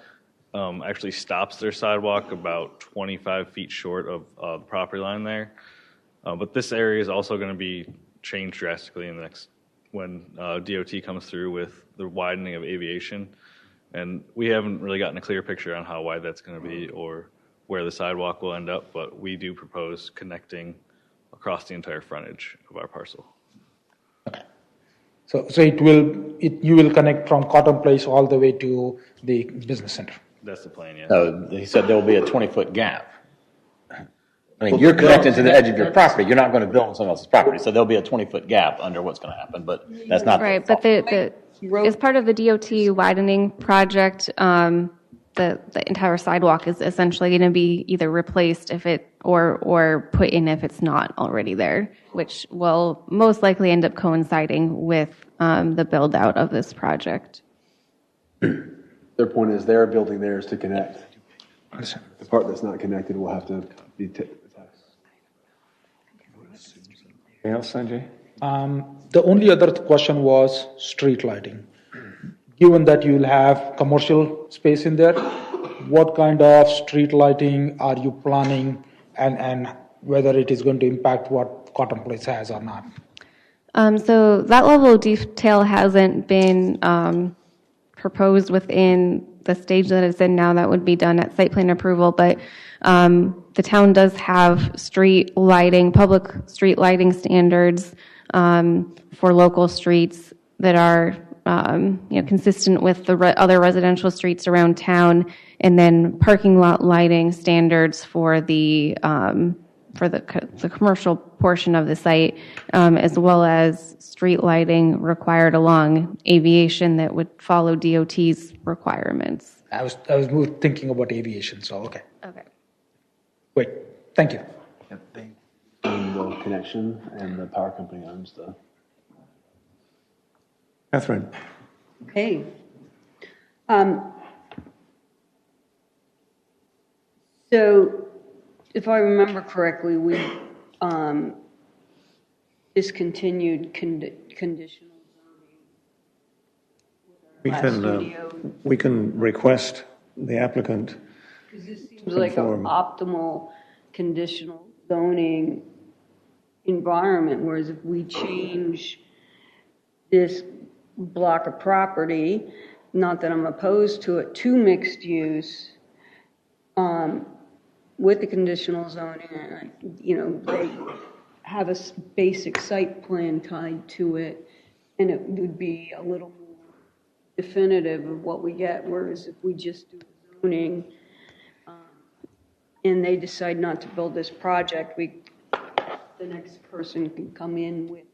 actually stops their sidewalk about 25 feet short of the property line there. But this area is also going to be changed drastically in the next when DOT comes through with the widening of aviation. And we haven't really gotten a clear picture on how wide that's going to be or where the sidewalk will end up, but we do propose connecting across the entire frontage of our parcel. So you will connect from Cotton Place all the way to the business center. That's the plan, yeah. No, he said there will be a 20-foot gap. I mean, you're connected to the edge of your property. You're not going to build on someone else's property, so there'll be a 20-foot gap under what's going to happen. But that's not right. But as part of the DOT widening project, the entire sidewalk is essentially going to be either replaced if it or put in if it's not already there, which will most likely end up coinciding with the build out of this project. Their point is they're building theirs to connect. The part that's not connected will have to be taxed. Anything else, Sanjay? The only other question was street lighting. Given that you'll have commercial space in there, what kind of street lighting are you planning and whether it is going to impact what Cotton Place has or not? So that level of detail hasn't been proposed within the stage that it's in now. That would be done at site plan approval, but the town does have street lighting, public street lighting standards for local streets that are consistent with the other residential streets around town, and then parking lot lighting standards for the commercial portion of the site, as well as street lighting required along aviation that would follow DOT's requirements. I was more thinking about aviation, so okay. Okay. Great, thank you. The connection and the power company owns the. Catherine. Okay. So, if I remember correctly, we discontinued conditional zoning. We can request the applicant. Because this seems like an optimal conditional zoning environment, whereas if we change this block of property, not that I'm opposed to it, to mixed use, with the conditional zoning, they have a basic site plan tied to it, and it would be a little more definitive of what we get, whereas if we just do zoning, and they decide not to build this project, the next person can come in with,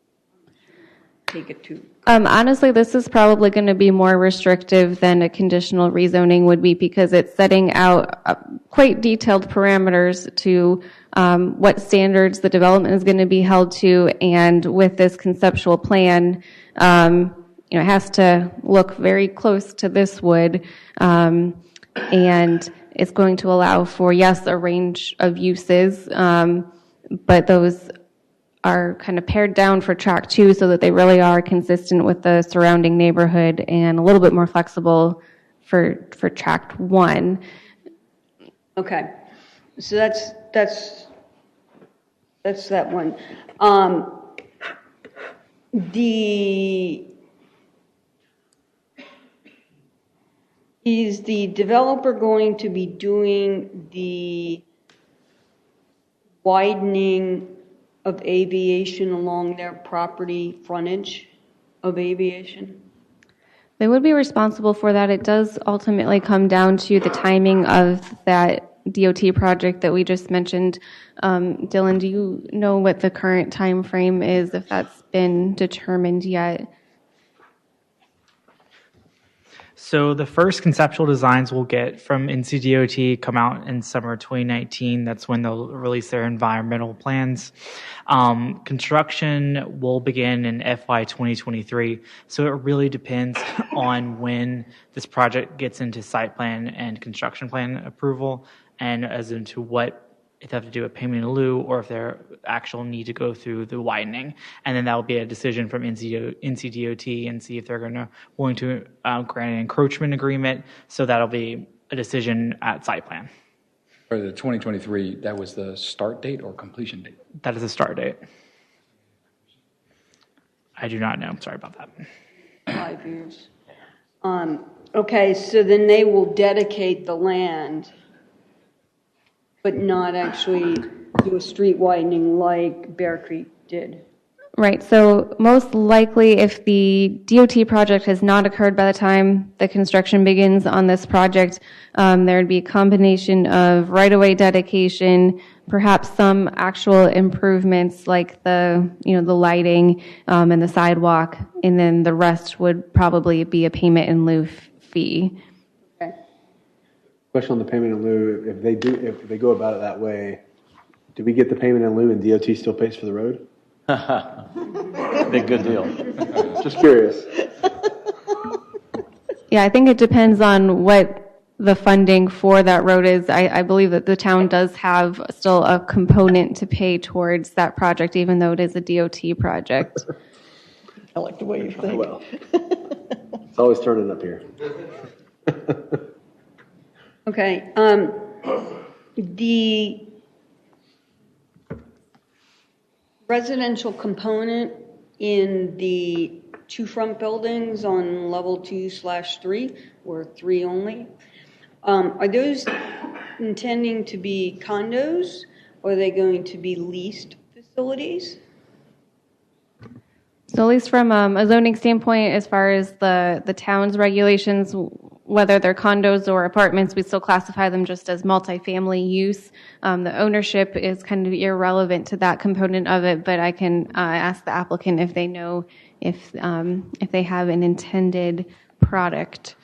take it to. Honestly, this is probably going to be more restrictive than a conditional rezoning would be, because it's setting out quite detailed parameters to what standards the development is going to be held to, and with this conceptual plan, it has to look very close to this wood, and it's going to allow for, yes, a range of uses, but those are kind of pared down for track 2 so that they really are consistent with the surrounding neighborhood, and a little bit more flexible for track 1. Okay, so that's that one. Is the developer going to be doing the widening of aviation along their property frontage of aviation? They would be responsible for that. It does ultimately come down to the timing of that DOT project that we just mentioned. Dylan, do you know what the current time frame is, if that's been determined yet? So the first conceptual designs we'll get from NCDOT come out in summer 2019. That's when they'll release their environmental plans. Construction will begin in FY 2023. So it really depends on when this project gets into site plan and construction plan approval, and as into what, if they have to do a payment in lieu, or if they actual need to go through the widening. And then that will be a decision from NCDOT and see if they're willing to grant an encroachment agreement. So that'll be a decision at site plan. For the 2023, that was the start date or completion date? That is the start date. I do not know. I'm sorry about that. 5 years. Okay, so then they will dedicate the land, but not actually do a street widening like Bear Creek did. Right, so most likely if the DOT project has not occurred by the time the construction begins on this project, there would be a combination of right-of-way dedication, perhaps some actual improvements like the lighting and the sidewalk, and then the rest would probably be a payment in lieu fee. Okay. Question on the payment in lieu, if they go about it that way, do we get the payment in lieu and DOT still pays for the road? Big good deal. Just curious. Yeah, I think it depends on what the funding for that road is. I believe that the town does have still a component to pay towards that project, even though it is a DOT project. I like the way you think. Well, it's always turning up here. Okay, the residential component in the 2 front buildings on level 2/3, or 3 only, are those intending to be condos, or are they going to be leased facilities? So at least from a zoning standpoint, as far as the town's regulations, whether they're condos or apartments, we still classify them just as multifamily use. The ownership is kind of irrelevant to that component of it, but I can ask the applicant if they know if they have an intended product.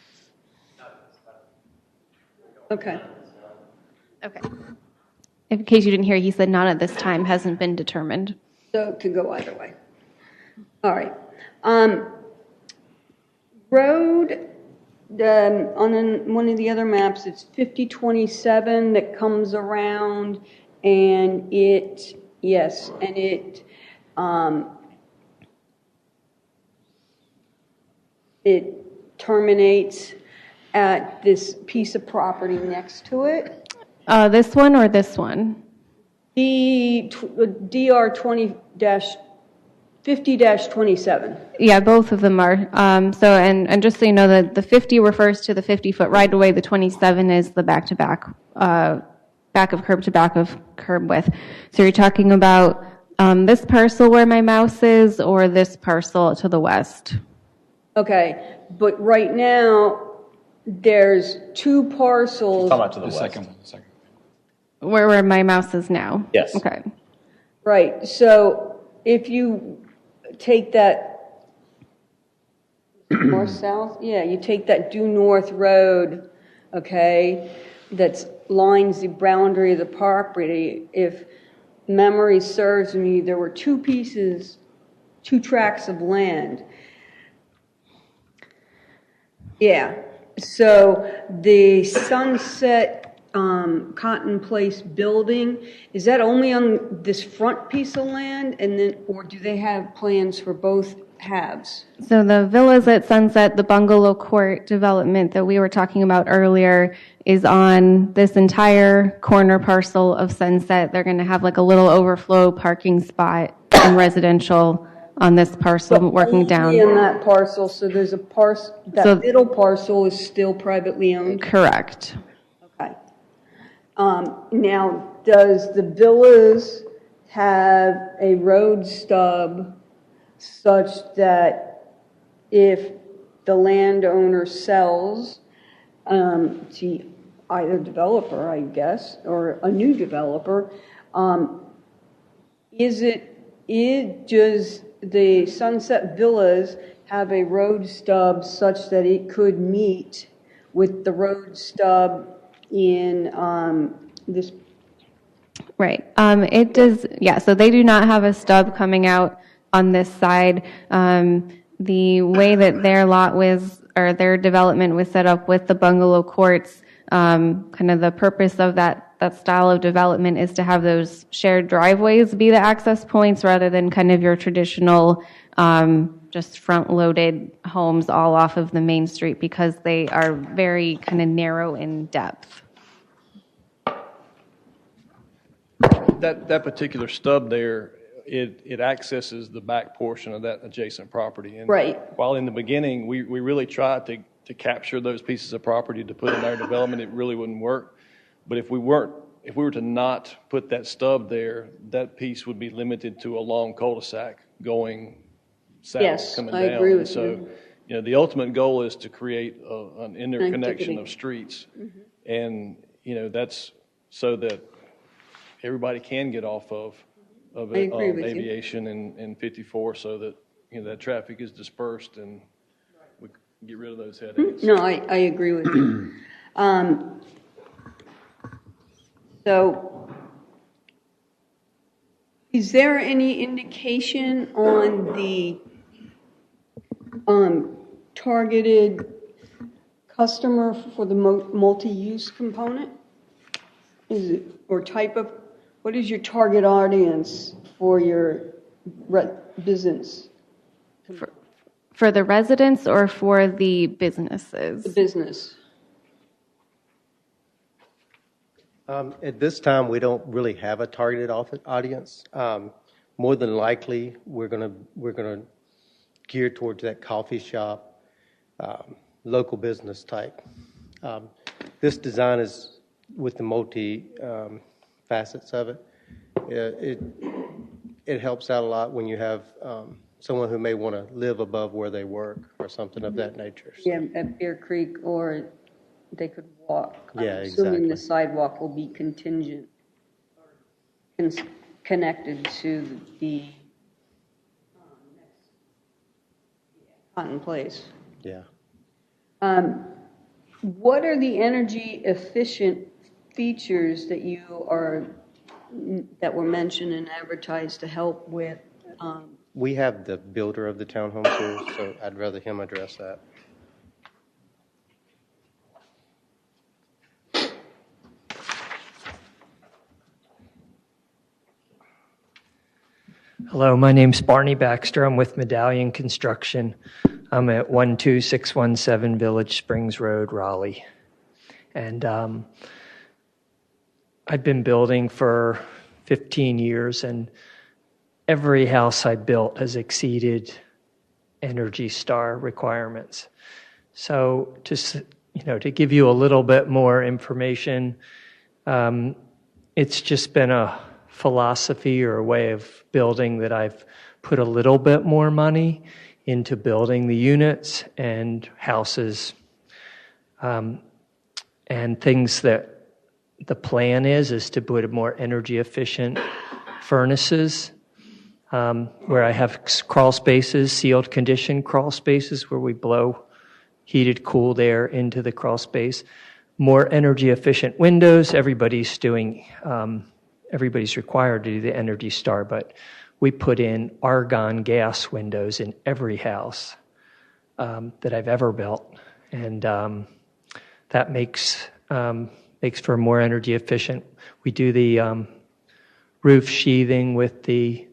Okay. Okay. In case you didn't hear, he said not at this time, hasn't been determined. So it could go either way. All right. Road, on one of the other maps, it's 5027 that comes around, and it terminates at this piece of property next to it. This one or this one? The DR 50-27. Yeah, both of them are. So, and just so you know, the 50 refers to the 50-foot right-of-way. The 27 is the back-to-back, back of curb to back of curb width. So you're talking about this parcel where my mouse is, or this parcel to the west? Okay, but right now, there's 2 parcels. How about to the The west? second one. Where my mouse is now? Yes. Okay. Right, so if you take that north-south, yeah, you take that due north road, okay, that lines the boundary of the property. If memory serves me, there were 2 tracts of land. Yeah, so the Sunset Cotton Place building, is that only on this front piece of land, and then, or do they have plans for both halves? So the villas at Sunset, the bungalow court development that we were talking about earlier, is on this entire corner parcel of Sunset. They're going to have like a little overflow parking spot and residential on this parcel, working down. In that parcel, so there's a parcel, that middle parcel is still privately owned? Correct. Okay. Now, does the villas have a road stub such that if the landowner sells to either developer, I guess, or a new developer, does the Sunset Villas have a road stub such that it could meet with the road stub in this? Right. It does, yeah, so they do not have a stub coming out on this side. The way that their lot was, or their development was set up with the bungalow courts, kind of the purpose of that style of development is to have those shared driveways be the access points rather than kind of your traditional just front-loaded homes all off of the main street because they are very kind of narrow in depth. That particular stub there, it accesses the back portion of that adjacent property. And Right. while in the beginning, we really tried to capture those pieces of property to put in our development, it really wouldn't work. But if we were to not put that stub there, that piece would be limited to a long cul-de-sac going south, Yes, coming I down. agree with And so, you. the ultimate goal is to create an interconnection Connectivity. of streets. And, that's so that everybody can get off of I agree with you. Aviation and 54 so that, that traffic is dispersed and we can get rid of those headaches. No, I agree with you. So, is there any indication on the targeted customer for the multi-use component? Is it, or type of, what is your target audience for your business? For the residents or for the businesses? The business. At this time, we don't really have a targeted audience. More than likely, we're gonna gear towards that coffee shop, local business type. This design is with the multi facets of it. It helps out a lot when you have someone who may want to live above where they work or something of that nature. So. Yeah, at Bear Creek, or they could walk. Yeah, I'm exactly. assuming the sidewalk will be contingent, connected to the Cotton Place. Yeah. What are the energy efficient features that were mentioned and advertised to help with? We have the builder of the townhomes here, so I'd rather him address that. Hello, my name's Barney Baxter. I'm with Medallion Construction. I'm at 12617 Village Springs Road, Raleigh. And I've been building for 15 years, and every house I built has exceeded Energy Star requirements. So to give you a little bit more information, it's just been a philosophy or a way of building that I've put a little bit more money into building the units and houses and things that the plan is to put more energy efficient furnaces where I have crawl spaces, sealed conditioned crawl spaces where we blow heated, cooled air into the crawl space. More energy efficient windows. Everybody's required to do the Energy Star, but we put in argon gas windows in every house that I've ever built, and that makes for more energy efficient. We do the roof sheathing with the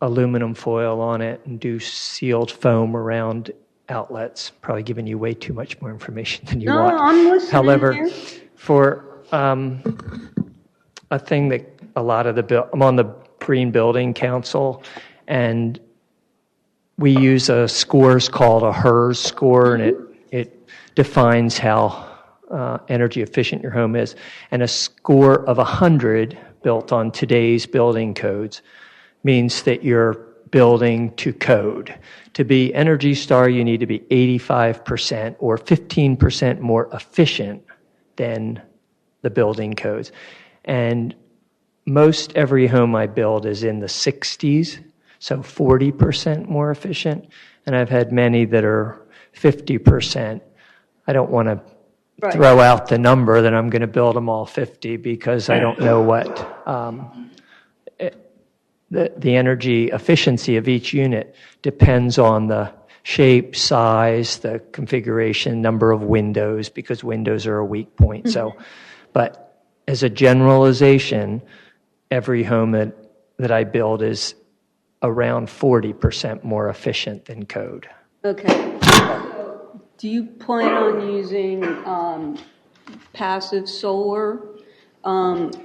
aluminum foil on it and do sealed foam around outlets. Probably giving you way too much more information than you want. No, I'm listening. However, here. for a thing that a lot of I'm on the Green Building Council, and we use a scores called a HERS score, and it defines how energy efficient your home is. And a score of 100 built on today's building codes means that you're building to code. To be Energy Star, you need to be 85% or 15% more efficient than the building codes. And most every home I build is in the 60s, so 40% more efficient. And I've had many that are 50%. I don't want to throw out the number that I'm going to build them all 50 because I don't know what the energy efficiency of each unit depends on the shape, size, the configuration, number of windows, because windows are a weak point. So, but as a generalization, every home that I build is around 40% more efficient than code. Okay. So do you plan on using passive solar plans?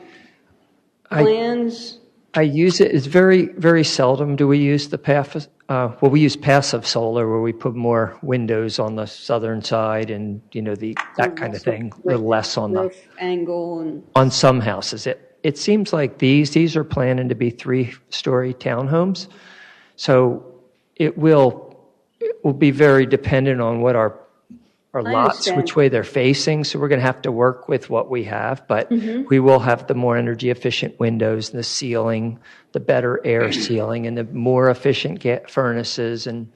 I use it. It's very, very seldom do we use the passive. Well, we use passive solar where we put more windows on the southern side and that kind of thing. A little less on the roof angle and on some houses. It seems like these are planning to be 3-story townhomes, so it will be very dependent on what our lots, which way they're facing. So we're going to have to work with what we have, but we will have the more energy efficient windows, and the ceiling, the better air sealing, and the more efficient furnaces. And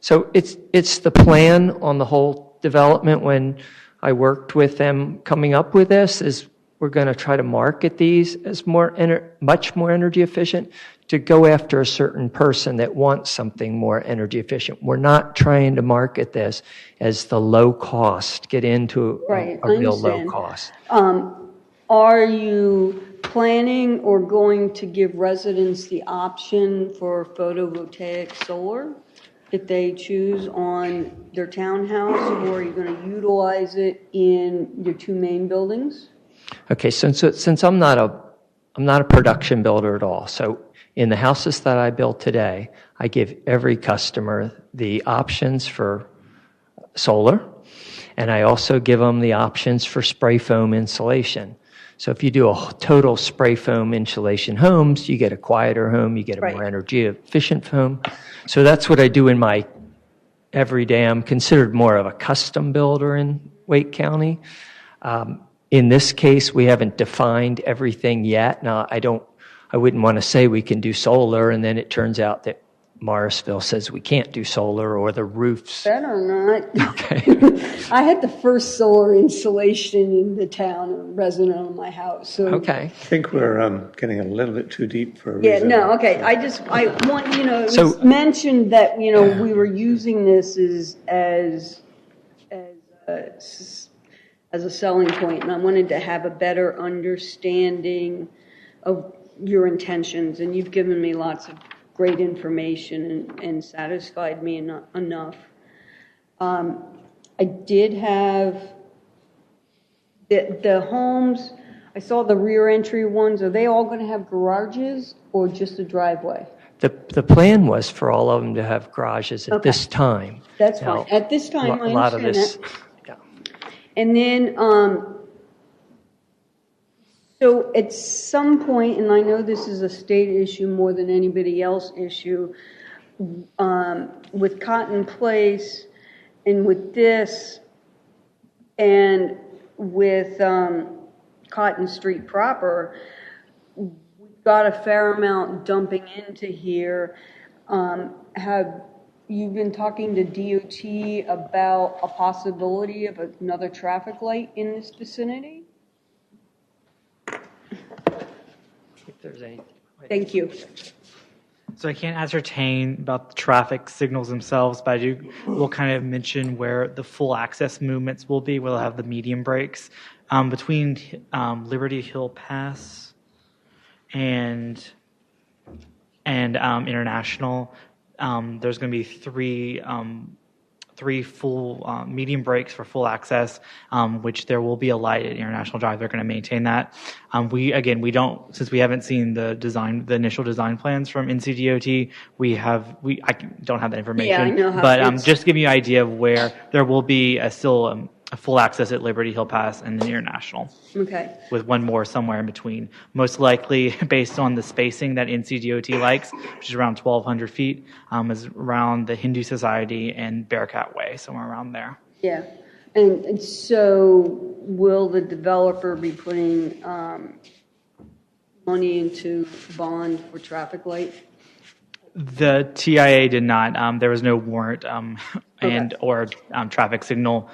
so it's the plan on the whole development. When I worked with them coming up with this, is we're going to try to market these as much more energy efficient to go after a certain person that wants something more energy efficient. We're not trying to market this as the low cost, get into a real low cost. Are you planning or going to give residents the option for photovoltaic solar if they choose on their townhouse, or are you going to utilize it in your 2 main buildings? Okay, since I'm not a production builder at all, so in the houses that I built today, I give every customer the options for solar, and I also give them the options for spray foam insulation. So if you do a total spray foam insulation homes, you get a quieter home, you get a more energy efficient home. So that's what I do in my everyday. I'm considered more of a custom builder in Wake County. In this case, we haven't defined everything yet. Now, I wouldn't want to say we can do solar, and then it turns out that Morrisville says we can't do solar, or the roofs. Better not. Okay. I had the first solar installation in the town, a resident of my house. So. Okay. I think we're getting a little bit too deep for a Yeah, reason. no, okay. I want, it was mentioned that, we were using this as a selling point, and I wanted to have a better understanding of your intentions, and you've given me lots of great information and satisfied me enough. I did have the homes. I saw the rear entry ones. Are they all going to have garages or just a driveway? The plan was for all of them to have garages at this time. That's fine. At this time, I understand that. Yeah. And then, so at some point, and I know this is a state issue more than anybody else issue, with Cotton Place and with this and with Cotton Street proper, we've got a fair amount dumping into here. Have you been talking to DOT about a possibility of another traffic light in this vicinity? If there's any. Thank you. So I can't ascertain about the traffic signals themselves, but will kind of mention where the full access movements will be. We'll have the medium breaks between Liberty Hill Pass and International. There's going to be three full medium breaks for full access, which there will be a light at International Drive. They're going to maintain that. We don't, since we haven't seen the initial design plans from NCDOT, I don't have that information. Yeah, I know how but just to give you an idea of where there will be still a full access at Liberty Hill Pass and then International. Okay. With one more somewhere in between. Most likely, based on the spacing that NCDOT likes, which is around 1,200 feet, is around the Hindu Society and Bearcat Way, somewhere around there. Yeah. And so will the developer be putting money into bond for traffic light? The TIA did not. There was no warrant or traffic signal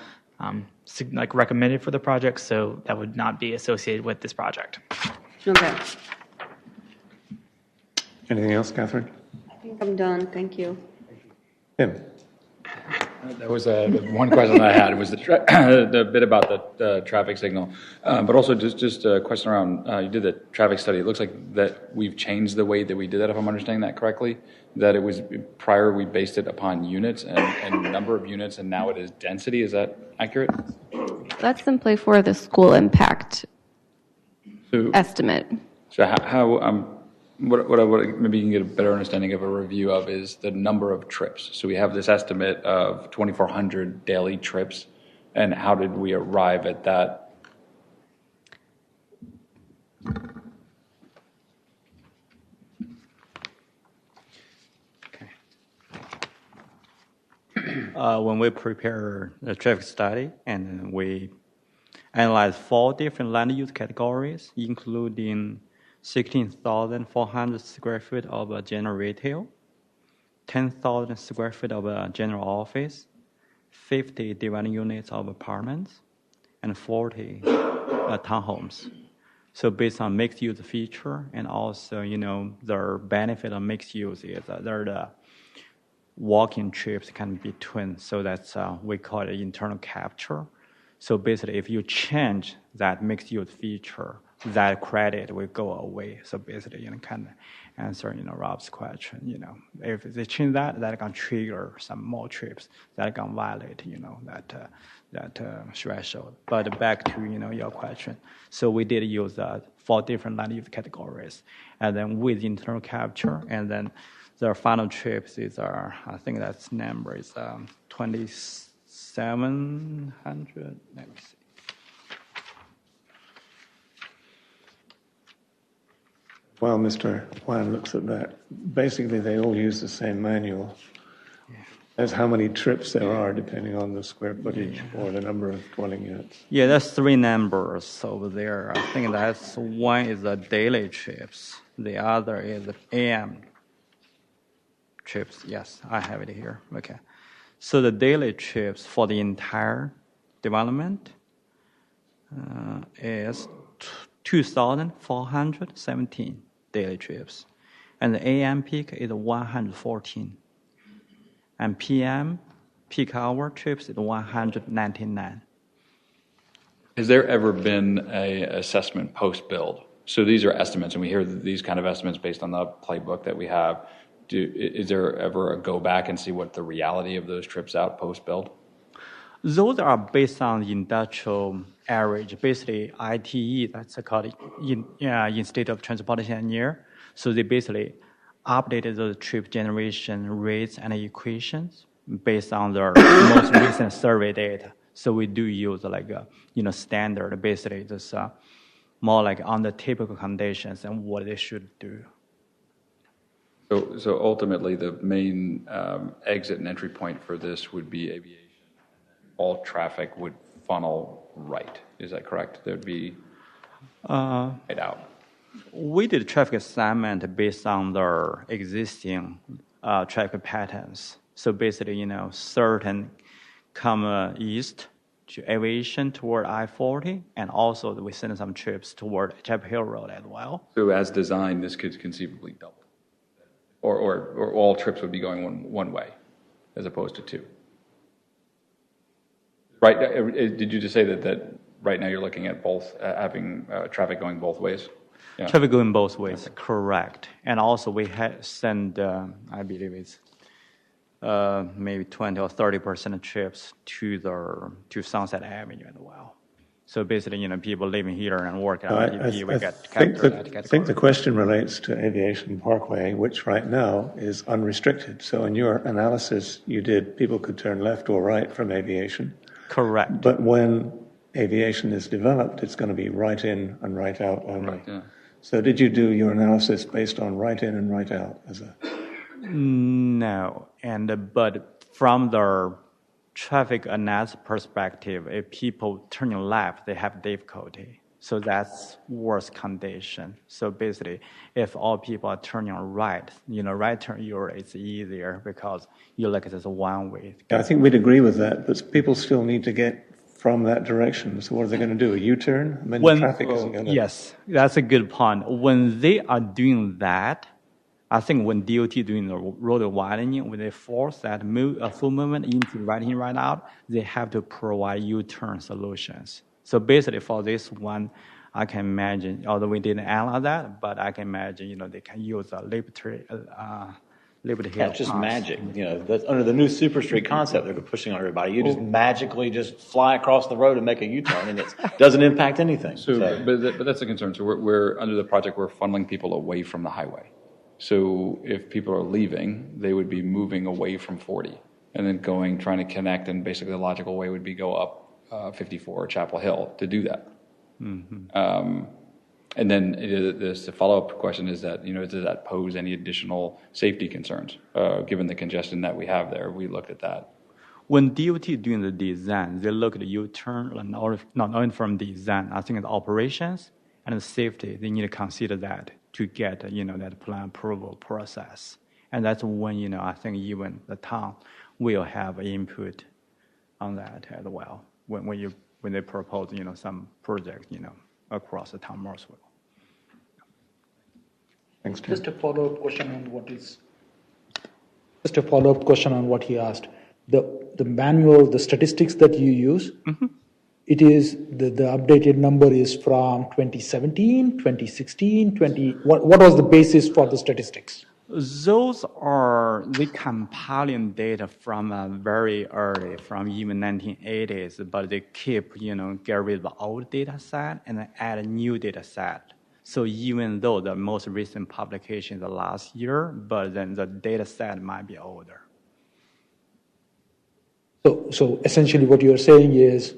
recommended for the project, so that would not be associated with this project. Okay. Anything else, Catherine? I think I'm done. Thank you. Tim? That was one question I had was the bit about the traffic signal, but also just a question around, you did the traffic study. It looks like that we've changed the way that we did that, if I'm understanding that correctly, that it was prior we based it upon units and number of units, and now it is density. Is that accurate? That's simply for the school impact estimate. So how what maybe you can get a better understanding of a review of is the number of trips. So we have this estimate of 2,400 daily trips, and how did we arrive at that? When we prepare the traffic study, and we analyze 4 different land use categories, including 16,400 square feet of general retail, 10,000 square feet of general office, 50 dwelling units of apartments, and 40 townhomes. So based on mixed use feature, and also, the benefit of mixed use is that the walking trips can be twin. So that's, we call it internal capture. So basically, if you change that mixed use feature, that credit will go away. So basically, kind of answer, Rob's question. If they change that can trigger some more trips that can violate, that threshold. But back to, your question. So we did use 4 different land use categories, and then with internal capture, and then the final trips is I think that number is 2,700. Let me see. While Mr. Juan looks at that, basically they all use the same manual as how many trips there are depending on the square footage or the number of dwelling units. Yeah, that's 3 numbers over there. I think that's one is the daily trips. The other is the AM trips. Yes, I have it here. Okay. So the daily trips for the entire development is 2,417 daily trips. And the AM peak is 114. And PM peak hour trips is 199. Has there ever been an assessment post-build? So these are estimates, and we hear these kind of estimates based on the playbook that we have. Is there ever a go back and see what the reality of those trips out post-build? Those are based on industrial average, basically ITE, that's called Institute of Transportation Engineer. So they basically updated the trip generation rates and equations based on their most recent survey data. So we do use standard, basically just more like on the typical conditions and what they should do. So ultimately, the main exit and entry point for this would be aviation. All traffic would funnel right. Is that correct? There'd be right out. We did traffic assignment based on their existing traffic patterns. So basically, certain come east to aviation toward I-40, and also we send some trips toward Chapel Hill Road as well. So as designed, this could conceivably double. Or all trips would be going one way, as opposed to 2. Right? Did you just say that right now you're looking at both having traffic going both ways? Yeah. Traffic going both ways, okay. Correct. And also we send, I believe it's maybe 20 or 30% of trips to Sunset Avenue as well. So basically, people living here and working at IDP, we get captured. I think the question relates to Aviation Parkway, which right now is unrestricted. So in your analysis you did, people could turn left or right from Aviation. Correct. But when Aviation is developed, it's going to be right in and right out only. Right, yeah. So did you do your analysis based on right in and right out as a? No, but from the traffic analysis perspective, if people turning left, they have difficulty. So that's worst condition. So basically, if all people are turning right, right turn it's easier because you look at this one way. I think we'd agree with that, but people still need to get from that direction. So what are they going to do? A U-turn? I mean, traffic isn't going to. Yes, that's a good point. When they are doing that, I think when DOT doing the road widening, when they force that full movement into right in, right out, they have to provide U-turn solutions. So basically for this one, I can imagine, although we didn't analyze that, but I can imagine, they can use a Liberty Hill. Yeah, it's just magic. That's under the new Super Street concept they're pushing on everybody. You just magically just fly across the road and make a U-turn, and it doesn't impact anything. But that's a concern. So we're under the project, we're funneling people away from the highway. So if people are leaving, they would be moving away from 40 and then trying to connect, and basically the logical way would be go up 54 or Chapel Hill to do that. Mm-hmm. And then the follow-up question is that, does that pose any additional safety concerns, given the congestion that we have there? We looked at that. When DOT doing the design, they look at the U-turn, not only from design, I think the operations and the safety, they need to consider that to get, that plan approval process. And that's when, I think even the town will have input on that as well, when they propose, some project, across the town Morrisville. Thanks, Tim. Just a follow-up question on what he asked. The manual, the statistics that you use, it is the updated number is from 2017, 2016, what was the basis for the statistics? Those are the compiling data from very early, from even 1980s, but they keep, get rid of the old data set and then add a new data set. So even though the most recent publication is the last year, but then the data set might be older. So essentially what you're saying is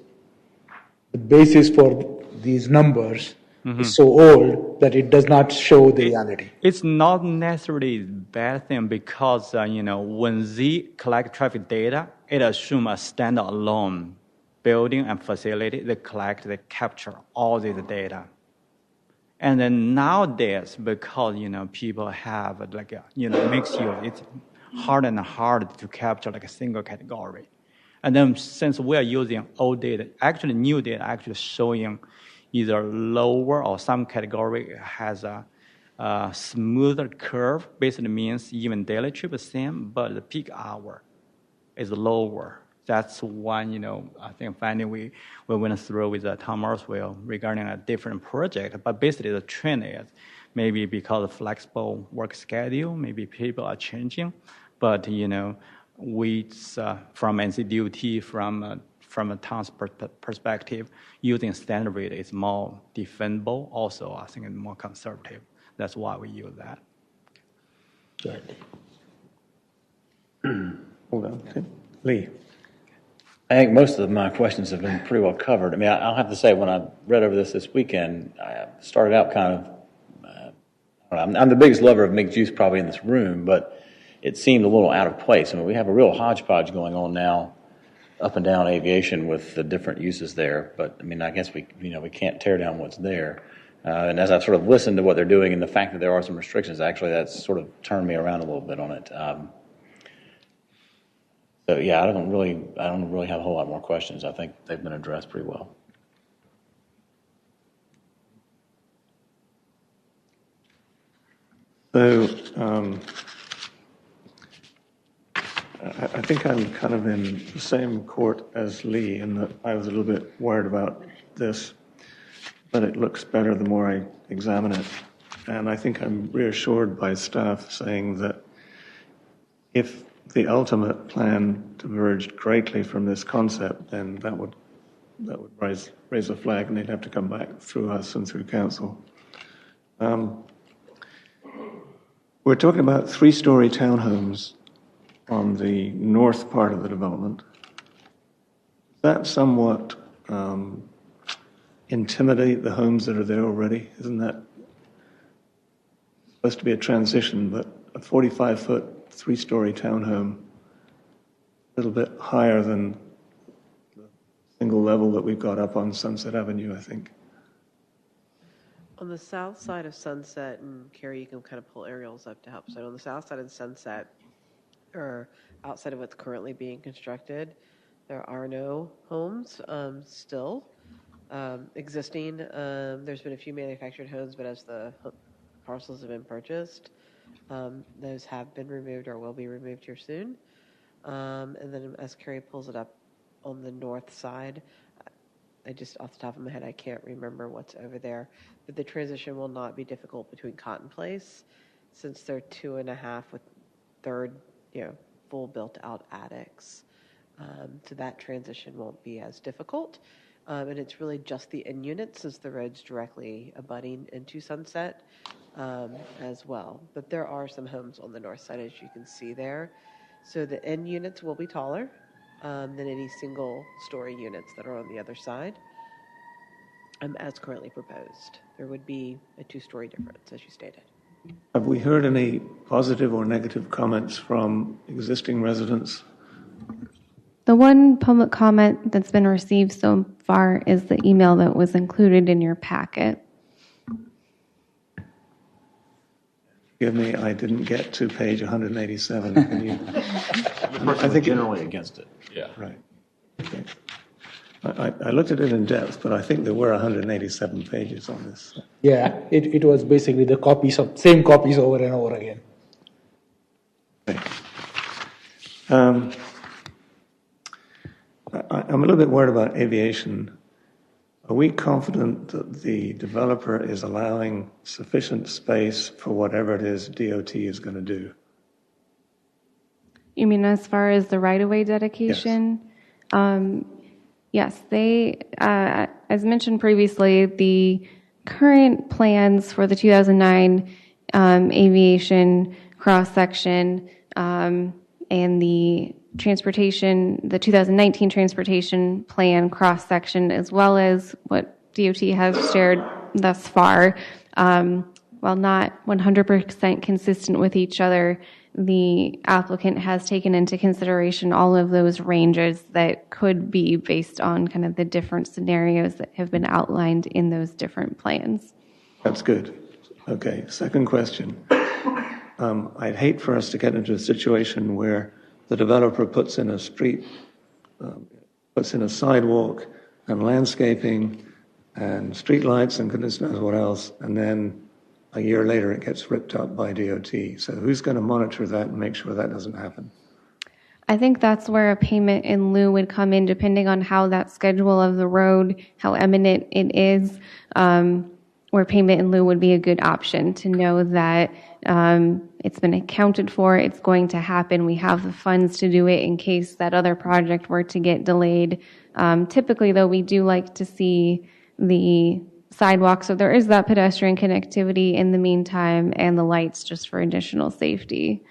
the basis for these numbers is so old that it does not show the reality. It's not necessarily a bad thing because, when they collect traffic data, it assumes a standalone building and facility. They capture all this data. And then nowadays, because, people have mixed use, it's harder and harder to capture a single category. And then since we are using old data, actually new data actually showing either lower or some category has a smoother curve. Basically means even daily trip is same, but the peak hour is lower. That's one, I think finding we went through with the town Morrisville regarding a different project. But basically the trend is maybe because of flexible work schedule, maybe people are changing. But, we, from NCDOT, from a town's perspective, using standard rate is more defendable. Also, I think it's more conservative. That's why we use that. Good. Hold on. Okay. Lee. I think most of my questions have been pretty well covered. I mean, I'll have to say, when I read over this weekend, I started out kind of, I'm the biggest lover of mixed use probably in this room, but it seemed a little out of place. I mean, we have a real hodgepodge going on now, up and down aviation with the different uses there. But I mean, I guess we can't tear down what's there. And as I've sort of listened to what they're doing and the fact that there are some restrictions, actually, that's sort of turned me around a little bit on it. So yeah, I don't really have a whole lot more questions. I think they've been addressed pretty well. So I think I'm kind of in the same court as Lee in that I was a little bit worried about this, but it looks better the more I examine it. And I think I'm reassured by staff saying that if the ultimate plan diverged greatly from this concept, then that would raise a flag, and they'd have to come back through us and through council. We're talking about 3-story townhomes on the north part of the development. That somewhat intimidate the homes that are there already? Isn't that supposed to be a transition, but a 45-foot 3-story townhome, a little bit higher than the single level that we've got up on Sunset Avenue, I think. On the south side of Sunset, and Carrie, you can kind of pull aerials up to help. So on the south side of Sunset, or outside of what's currently being constructed, there are no homes still existing. There's been a few manufactured homes, but as the parcels have been purchased, Those have been removed or will be removed here soon. And then as Carrie pulls it up on the north side, I just off the top of my head, I can't remember what's over there, but the transition will not be difficult between Cotton Place since they're 2.5 with third, full built out attics. So that transition won't be as difficult. And it's really just the end units since the road's directly abutting into Sunset as well. But there are some homes on the north side, as you can see there. So the end units will be taller than any single story units that are on the other side as currently proposed. There would be a 2-story difference, as you stated. Have we heard any positive or negative comments from existing residents? The one public comment that's been received so far is the email that was included in your packet. Forgive me, I didn't get to page 187. Can you? I think generally against it. Yeah. Right. Okay. I looked at it in depth, but I think there were 187 pages on this. Yeah, it was basically the same copies over and over again. Okay. I'm a little bit worried about aviation. Are we confident that the developer is allowing sufficient space for whatever it is DOT is going to do? You mean as far as the right-of-way dedication? Yes. Yes, they, as mentioned previously, the current plans for the 2009 aviation cross-section and the 2019 transportation plan cross-section, as well as what DOT has shared thus far, while not 100% consistent with each other, the applicant has taken into consideration all of those ranges that could be based on kind of the different scenarios that have been outlined in those different plans. That's good. Okay, second question. I'd hate for us to get into a situation where the developer puts in a street, puts in a sidewalk and landscaping and streetlights and goodness knows what else, and then a year later it gets ripped up by DOT. So who's going to monitor that and make sure that doesn't happen? I think that's where a payment in lieu would come in, depending on how that schedule of the road, how eminent it is, where payment in lieu would be a good option to know that it's been accounted for, it's going to happen, we have the funds to do it in case that other project were to get delayed. Typically, though, we do like to see the sidewalk, so there is that pedestrian connectivity in the meantime, and the lights just for additional safety.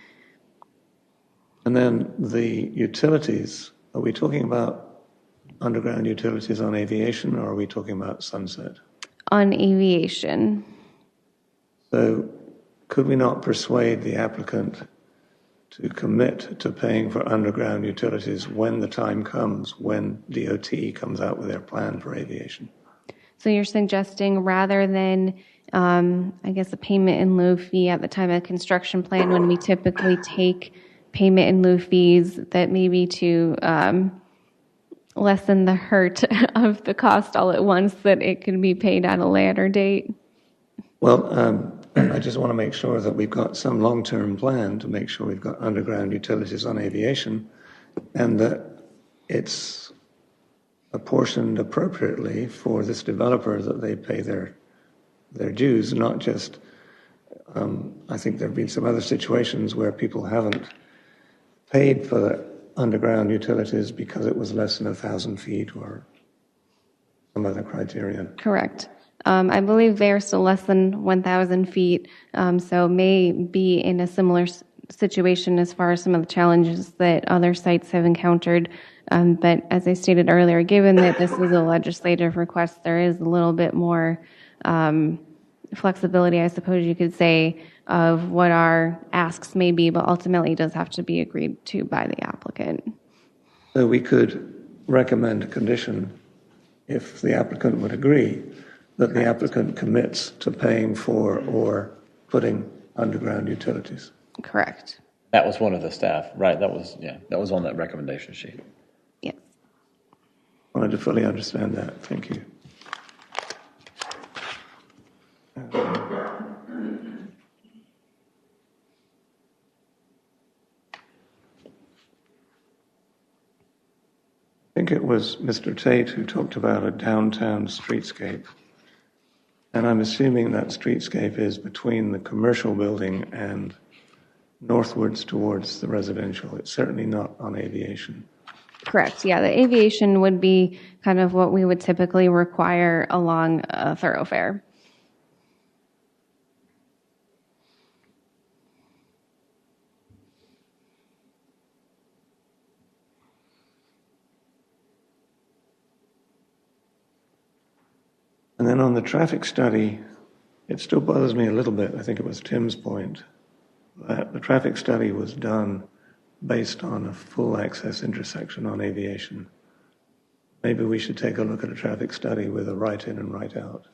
And then the utilities, are we talking about underground utilities on aviation, or are we talking about Sunset? On aviation. So could we not persuade the applicant to commit to paying for underground utilities when the time comes, when DOT comes out with their plan for aviation? So you're suggesting rather than, I guess, a payment in lieu fee at the time of construction plan, when we typically take payment in lieu fees, that maybe to lessen the hurt of the cost all at once, that it can be paid at a later date? Well, I just want to make sure that we've got some long-term plan to make sure we've got underground utilities on aviation, and that it's apportioned appropriately for this developer, that they pay their dues, not just, I think there have been some other situations where people haven't paid for the underground utilities because it was less than 1,000 feet or some other criterion. Correct. I believe they're still less than 1,000 feet, so may be in a similar situation as far as some of the challenges that other sites have encountered. But as I stated earlier, given that this is a legislative request, there is a little bit more flexibility, I suppose you could say, of what our asks may be, but ultimately it does have to be agreed to by the applicant. So we could recommend a condition, if the applicant would agree, that the applicant commits to paying for or putting underground utilities. Correct. That was one of the staff, right? That was on that recommendation sheet. Yes. I wanted to fully understand that. Thank you. think it was Mr. Tate who talked about a downtown streetscape. And I'm assuming that streetscape is between the commercial building and northwards towards the residential. It's certainly not on Aviation. Correct. Yeah, the aviation would be kind of what we would typically require along a thoroughfare. And then on the traffic study, it still bothers me a little bit. I think it was Tim's point that the traffic study was done based on a full access intersection on Aviation. Maybe we should take a look at a traffic study with a right in and right out.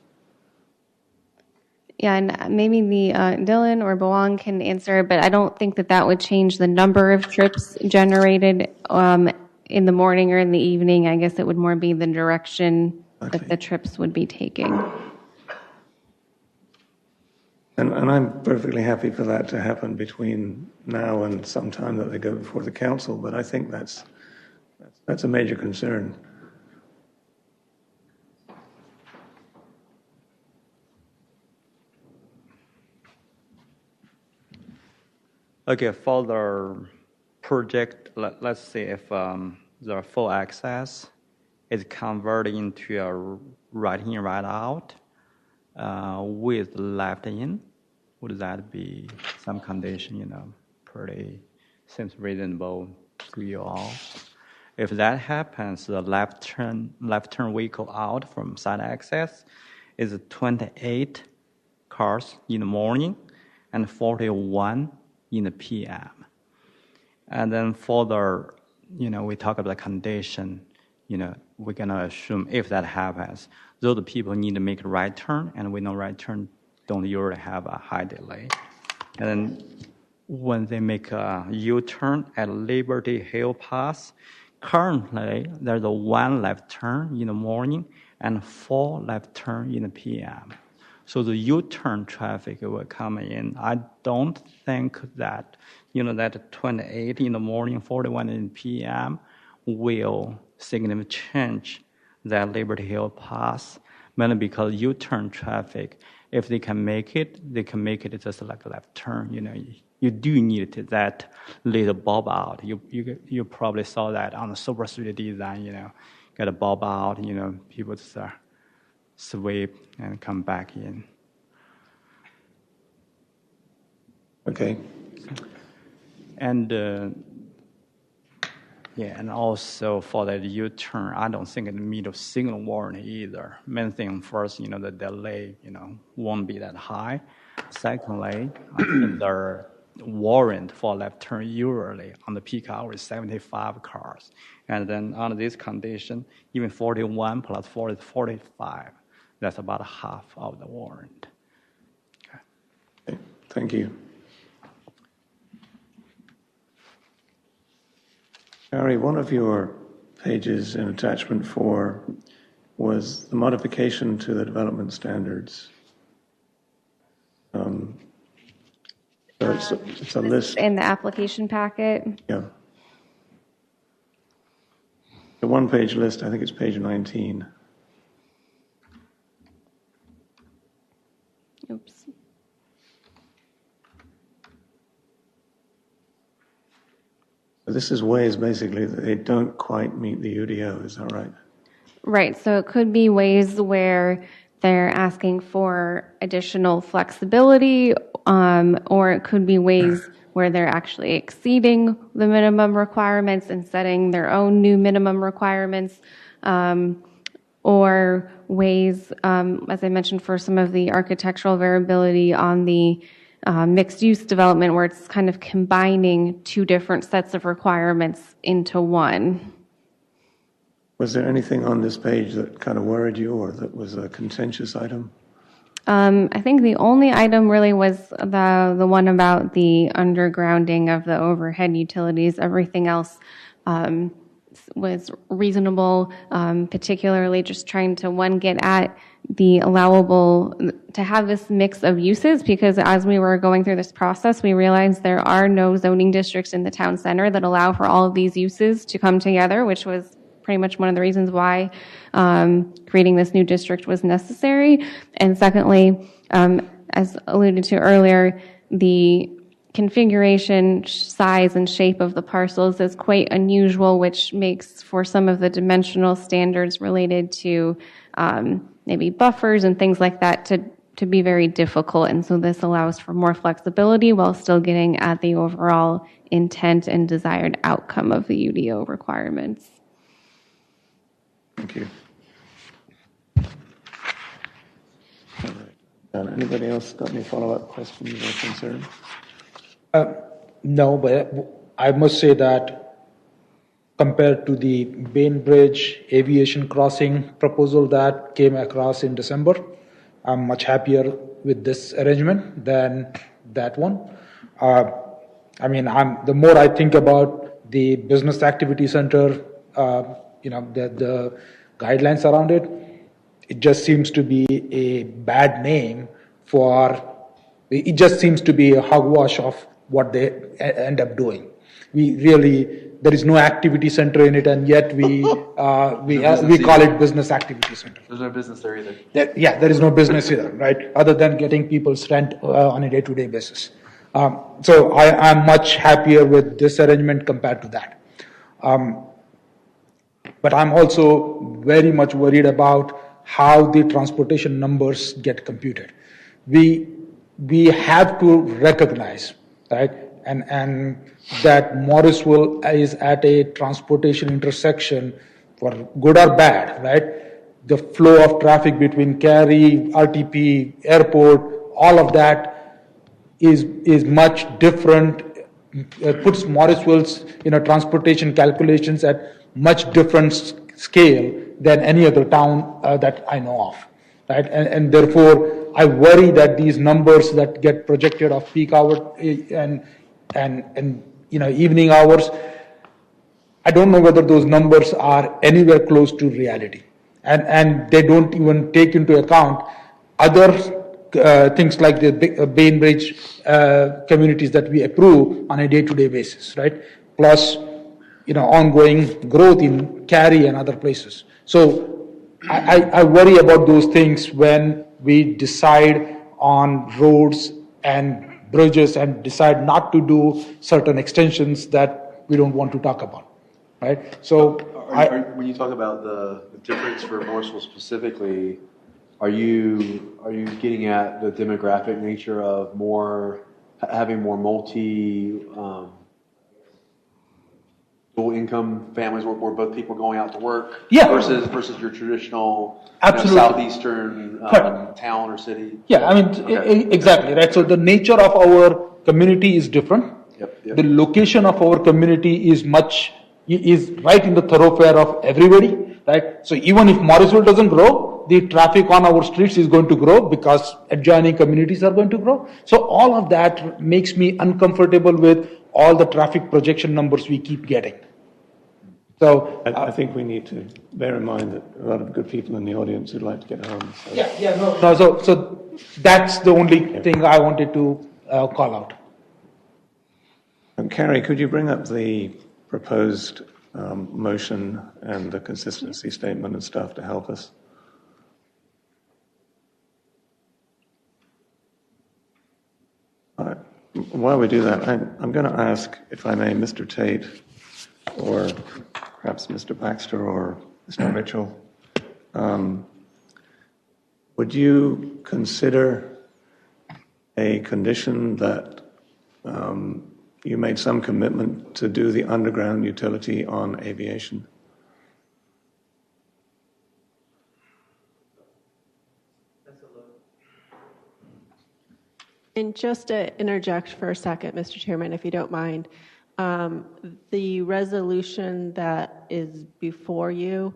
Yeah, and maybe the Dylan or Boang can answer, but I don't think that that would change the number of trips generated in the morning or in the evening. I guess it would more be the direction that the trips would be taking. And I'm perfectly happy for that to happen between now and some time that they go before the council, but I think that's a major concern. Okay, for the project, let's see if the full access is converted into a right in, right out with left in. Would that be some condition, pretty seems reasonable to you all? If that happens, the left turn vehicle out from side access is 28 cars in the morning and 41 in the PM. And then for the, we talk about the condition, we're gonna assume if that happens, those people need to make a right turn, and we know right turn don't usually have a high delay. And then when they make a U-turn at Liberty Hill Pass, currently there's a 1 left turn in the morning and 4 left turn in the PM. So the U-turn traffic will come in. I don't think that, that 28 in the morning, 41 in the PM will significantly change that Liberty Hill Pass, mainly because U-turn traffic, if they can make it just like a left turn. You do need that little bob out. You probably saw that on the Super Street design. Got a bob out. People just sweep and come back in. Okay. And and also for that U-turn, I don't think it meet a signal warning either. Main thing first, the delay, won't be that high. Secondly, I think the warrant for left turn usually on the peak hour is 75 cars. And then under this condition, even 41 plus 40 is 45. That's about half of the warrant. Okay. Thank you. Harry, one of your pages in attachment 4 was the modification to the development standards. So it's a list. In the application packet. Yeah. The one-page list, I think it's page 19. Oops. This is ways basically that they don't quite meet the UDO, is that right? Right, so it could be ways where they're asking for additional flexibility, or it could be ways where they're actually exceeding the minimum requirements and setting their own new minimum requirements, or ways, as I mentioned, for some of the architectural variability on the mixed-use development where it's kind of combining two different sets of requirements into one. Was there anything on this page that kind of worried you or that was a contentious item? I think the only item really was the one about the undergrounding of the overhead utilities. Everything else was reasonable, particularly just trying to, get at the allowable, to have this mix of uses, because as we were going through this process, we realized there are no zoning districts in the town center that allow for all of these uses to come together, which was pretty much one of the reasons why creating this new district was necessary. And secondly, as alluded to earlier, the configuration, size, and shape of the parcels is quite unusual, which makes for some of the dimensional standards related to maybe buffers and things like that to be very difficult. And so this allows for more flexibility while still getting at the overall intent and desired outcome of the UDO requirements. Thank you. All right. Anybody else got any follow-up questions or concerns? No, but I must say that compared to the Bainbridge Aviation Crossing proposal that came across in December, I'm much happier with this arrangement than that one. The more I think about the business activity center, the guidelines around it, it just seems to be a bad name it just seems to be a hogwash of what they end up doing. There is no activity center in it, and yet we call it business activity center. There's no business there either. There is no business either, right? Other than getting people's rent on a day-to-day basis. So I'm much happier with this arrangement compared to that. But I'm also very much worried about how the transportation numbers get computed. We have to recognize, right, and that Morrisville is at a transportation intersection, for good or bad, right? The flow of traffic between Cary, RTP, airport, all of that is much different. It puts Morrisville's transportation calculations at much different scale than any other town that I know of, right? And therefore, I worry that these numbers that get projected of peak hour and evening hours, I don't know whether those numbers are anywhere close to reality, and they don't even take into account other things like the Bainbridge communities that we approve on a day-to-day basis, right? Plus, ongoing growth in Cary and other places. So I worry about those things when we decide on roads and bridges and decide not to do certain extensions that we don't want to talk about, right? So when you talk about the difference for Morrisville specifically, are you getting at the demographic nature of having more dual income families where both people are going out to work versus your traditional southeastern town or city? Yeah, exactly, right? So the nature of our community is different. Yep. The location of our community is right in the thoroughfare of everybody, right? So even if Morrisville doesn't grow, the traffic on our streets is going to grow because adjoining communities are going to grow. So all of that makes me uncomfortable with all the traffic projection numbers we keep getting. So I think we need to bear in mind that a lot of good people in the audience would like to get home. So. So that's the only thing I wanted to call out. Carrie, could you bring up the proposed motion and the consistency statement and stuff to help us? All right. While we do that, I'm going to ask, if I may, Mr. Tate, or perhaps Mr. Baxter or Mr. Mitchell, would you consider a condition that you made some commitment to do the underground utility on aviation? And just to interject for a second, Mr. Chairman, if you don't mind, the resolution that is before you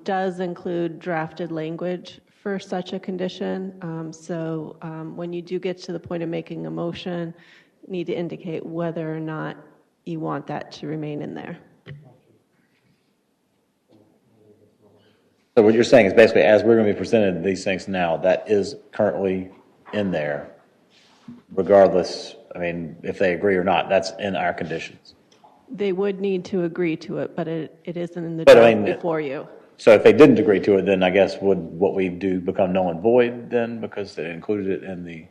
does include drafted language for such a condition. So when you do get to the point of making a motion, you need to indicate whether or not you want that to remain in there. So what you're saying is basically, as we're going to be presented these things now, that is currently in there, regardless, if they agree or not, that's in our conditions. They would need to agree to it, but it isn't in the But, draft before you. So if they didn't agree to it, then I guess would what we do become null and void then because they included it in the,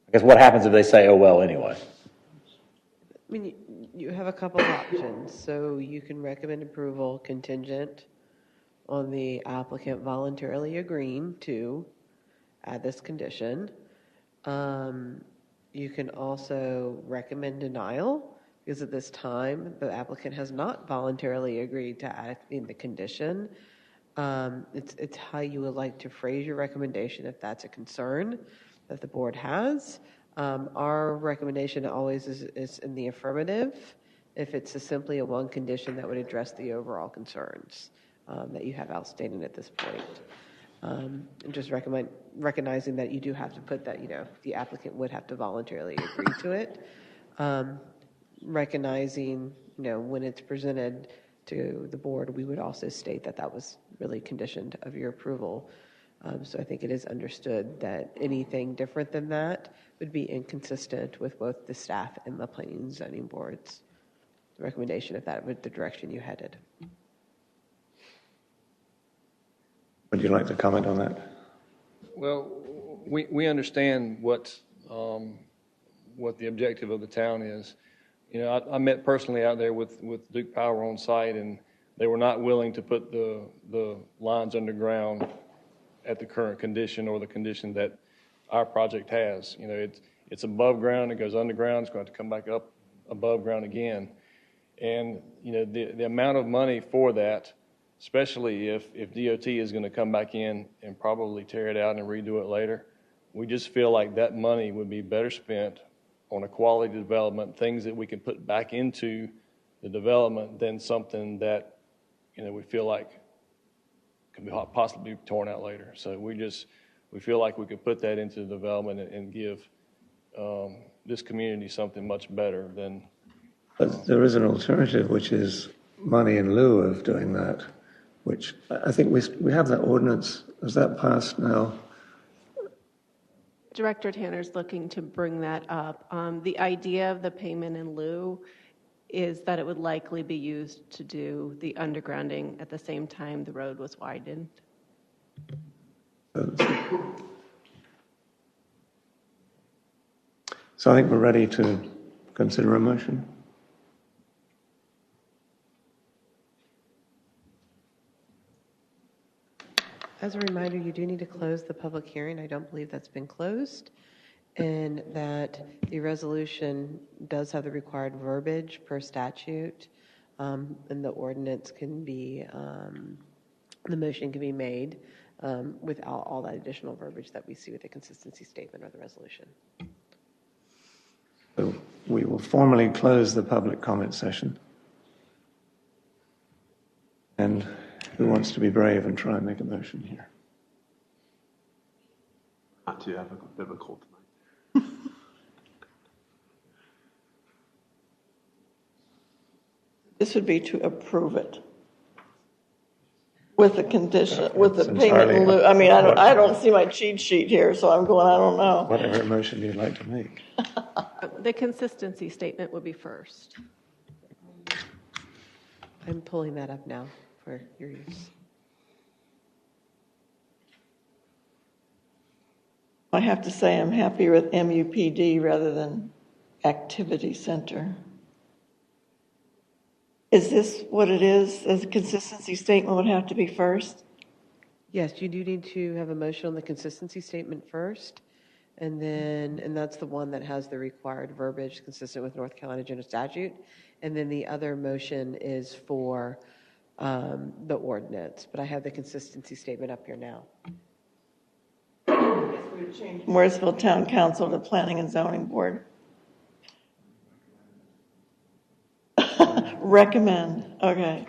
I guess what happens if they say, oh, well, anyway? I mean, you have a couple options. So you can recommend approval contingent on the applicant voluntarily agreeing to add this condition. You can also recommend denial because at this time the applicant has not voluntarily agreed to add in the condition. It's how you would like to phrase your recommendation if that's a concern that the board has. Our recommendation always is in the affirmative if it's simply a one condition that would address the overall concerns that you have outstanding at this point. And just recognizing that you do have to put that, the applicant would have to voluntarily agree to it. Recognizing, when it's presented to the board, we would also state that that was really conditioned of your approval. So I think it is understood that anything different than that would be inconsistent with both the staff and the planning and zoning board's recommendation if that was the direction you headed. Would you like to comment on that? Well, we understand what the objective of the town is. I met personally out there with Duke Power on site, and they were not willing to put the lines underground at the current condition or the condition that our project has. It's above ground, it goes underground, it's going to come back up above ground again. And, the amount of money for that, especially if DOT is going to come back in and probably tear it out and redo it later, we just feel like that money would be better spent on a quality development, things that we can put back into the development than something that, we feel like could be possibly torn out later. So we feel like we could put that into the development and give this community something much better than. But there is an alternative, which is money in lieu of doing that, which I think we have that ordinance. Has that passed now? Director Tanner's looking to bring that up. The idea of the payment in lieu is that it would likely be used to do the undergrounding at the same time the road was widened. So I think we're ready to consider a motion. As a reminder, you do need to close the public hearing. I don't believe that's been closed. And that the resolution does have the required verbiage per statute. And the ordinance can be, the motion can be made without all that additional verbiage that we see with the consistency statement or the resolution. So we will formally close the public comment session. And who wants to be brave and try and make a motion here? Not too. I have a bit of a cold tonight. This would be to approve it with the condition, with the payment in lieu. I mean, I don't see my cheat sheet here, so I'm going, I don't know. Whatever motion you'd like to make. The consistency statement would be first. I'm pulling that up now for your use. I have to say I'm happier with MUPD rather than activity center. Is this what it is? The consistency statement would have to be first? Yes, you do need to have a motion on the consistency statement first. And that's the one that has the required verbiage consistent with North Carolina General Statute. And then the other motion is for the ordinance. But I have the consistency statement up here now. Morrisville Town Council to Planning and Zoning Board. Recommend. Okay.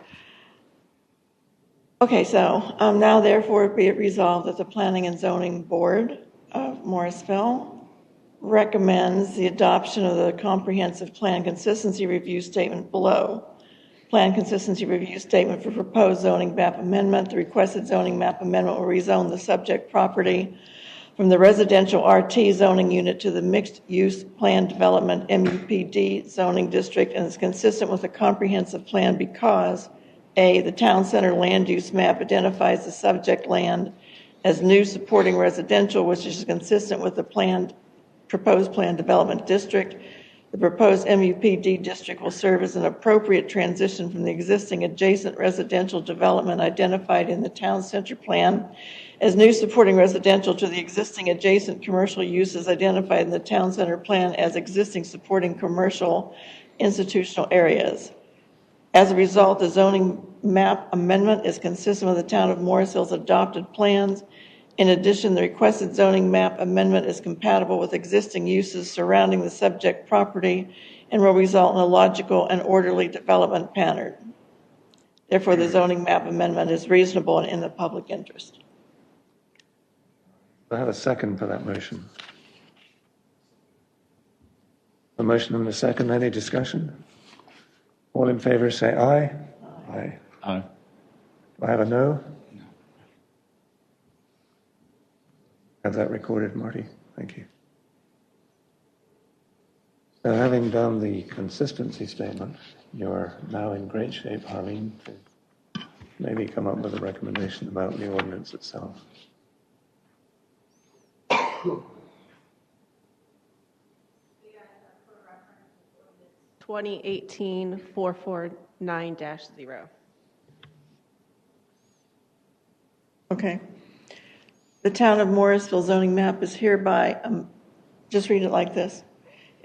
Okay, so now therefore be it resolved that the Planning and Zoning Board of Morrisville recommends the adoption of the comprehensive plan consistency review statement below. Plan consistency review statement for proposed zoning map amendment. The requested zoning map amendment will rezone the subject property from the residential RT zoning unit to the mixed-use plan development MUPD zoning district, and is consistent with the comprehensive plan because, A, the town center land use map identifies the subject land as new supporting residential, which is consistent with the proposed plan development district. The proposed MUPD district will serve as an appropriate transition from the existing adjacent residential development identified in the town center plan as new supporting residential to the existing adjacent commercial uses identified in the town center plan as existing supporting commercial institutional areas. As a result, the zoning map amendment is consistent with the town of Morrisville's adopted plans. In addition, the requested zoning map amendment is compatible with existing uses surrounding the subject property and will result in a logical and orderly development pattern. Therefore, the zoning map amendment is reasonable and in the public interest. I have a second for that motion. A motion and a second. Any discussion? All in favor say aye. Aye. Aye. Do I have a no? Have that recorded, Marty. Thank you. So having done the consistency statement, you're now in great shape, Harleen, to maybe come up with a recommendation about the ordinance itself. 2018-449-0. Okay. The town of Morrisville zoning map is hereby, just read it like this.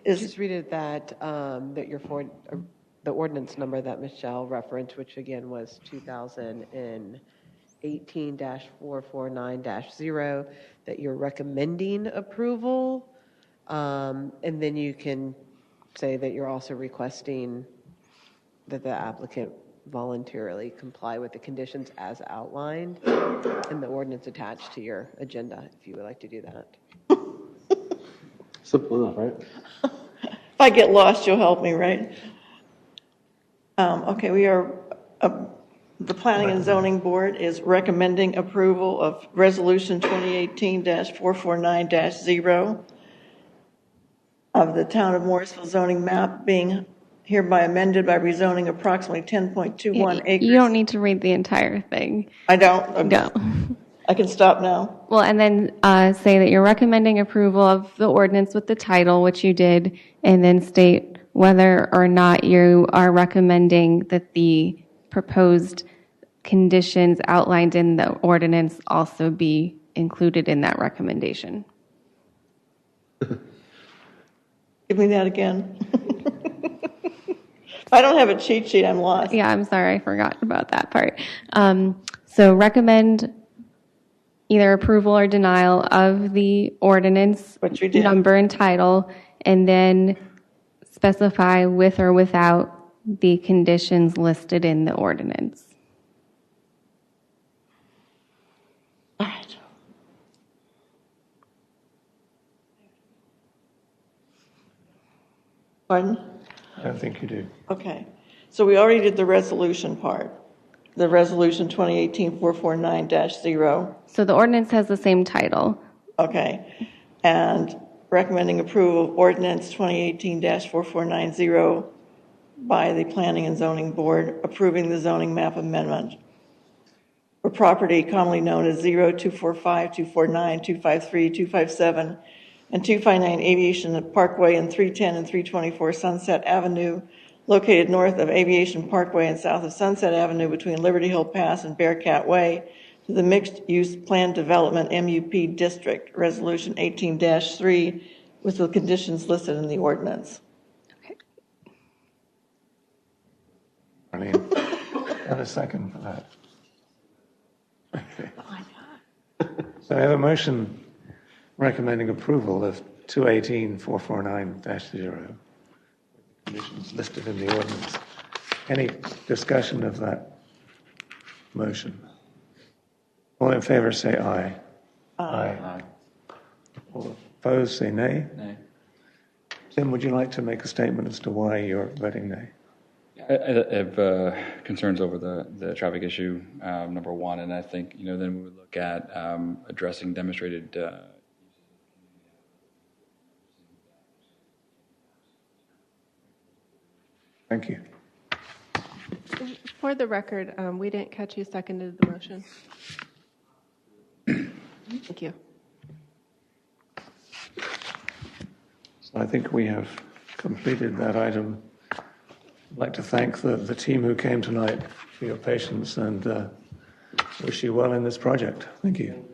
Just read it that the ordinance number that Michelle referenced, which again was 2018-449-0, that you're recommending approval, and then you can say that you're also requesting that the applicant voluntarily comply with the conditions as outlined in the ordinance attached to your agenda, if you would like to do that. Simple enough, right? If I get lost, you'll help me, right? Okay, we are, the Planning and Zoning Board is recommending approval of Resolution 2018-449-0 of the Town of Morrisville zoning map being hereby amended by rezoning approximately 10.21 acres. You don't need to read the entire thing. I don't? Okay. No. I can stop now. Well, and then say that you're recommending approval of the ordinance with the title, which you did, and then state whether or not you are recommending that the proposed conditions outlined in the ordinance also be included in that recommendation. Give me that again. If I don't have a cheat sheet, I'm lost. Yeah, I'm sorry, I forgot about that part. So recommend either approval or denial of the ordinance number and title, and then specify with or without the conditions listed in the ordinance. All right. Pardon? I don't think you do. Okay. So we already did the resolution part. The resolution 2018-449-0. So the ordinance has the same title. Okay. And recommending approval of ordinance 2018-4490 by the Planning and Zoning Board, approving the zoning map amendment for property commonly known as 0245, 249, 253, 257, and 259 Aviation Parkway and 310 and 324 Sunset Avenue, located north of Aviation Parkway and south of Sunset Avenue between Liberty Hill Pass and Bearcat Way, to the Mixed-Use Plan Development MUP District, Resolution 18-3, with the conditions listed in the ordinance. Okay. Marlene, have a second for that. Okay. Oh my God. So I have a motion recommending approval of 2018-449-0. Conditions listed in the ordinance. Any discussion of that motion? All in favor say aye. Aye. All opposed say nay. Nay. Tim, would you like to make a statement as to why you're voting nay? I have concerns over the traffic issue, number one, and I think then we would look at addressing demonstrated Thank you. For the record, we didn't catch who seconded the motion. Thank you. So I think we have completed that item. I'd like to thank the team who came tonight for your patience and wish you well in this project. Thank you.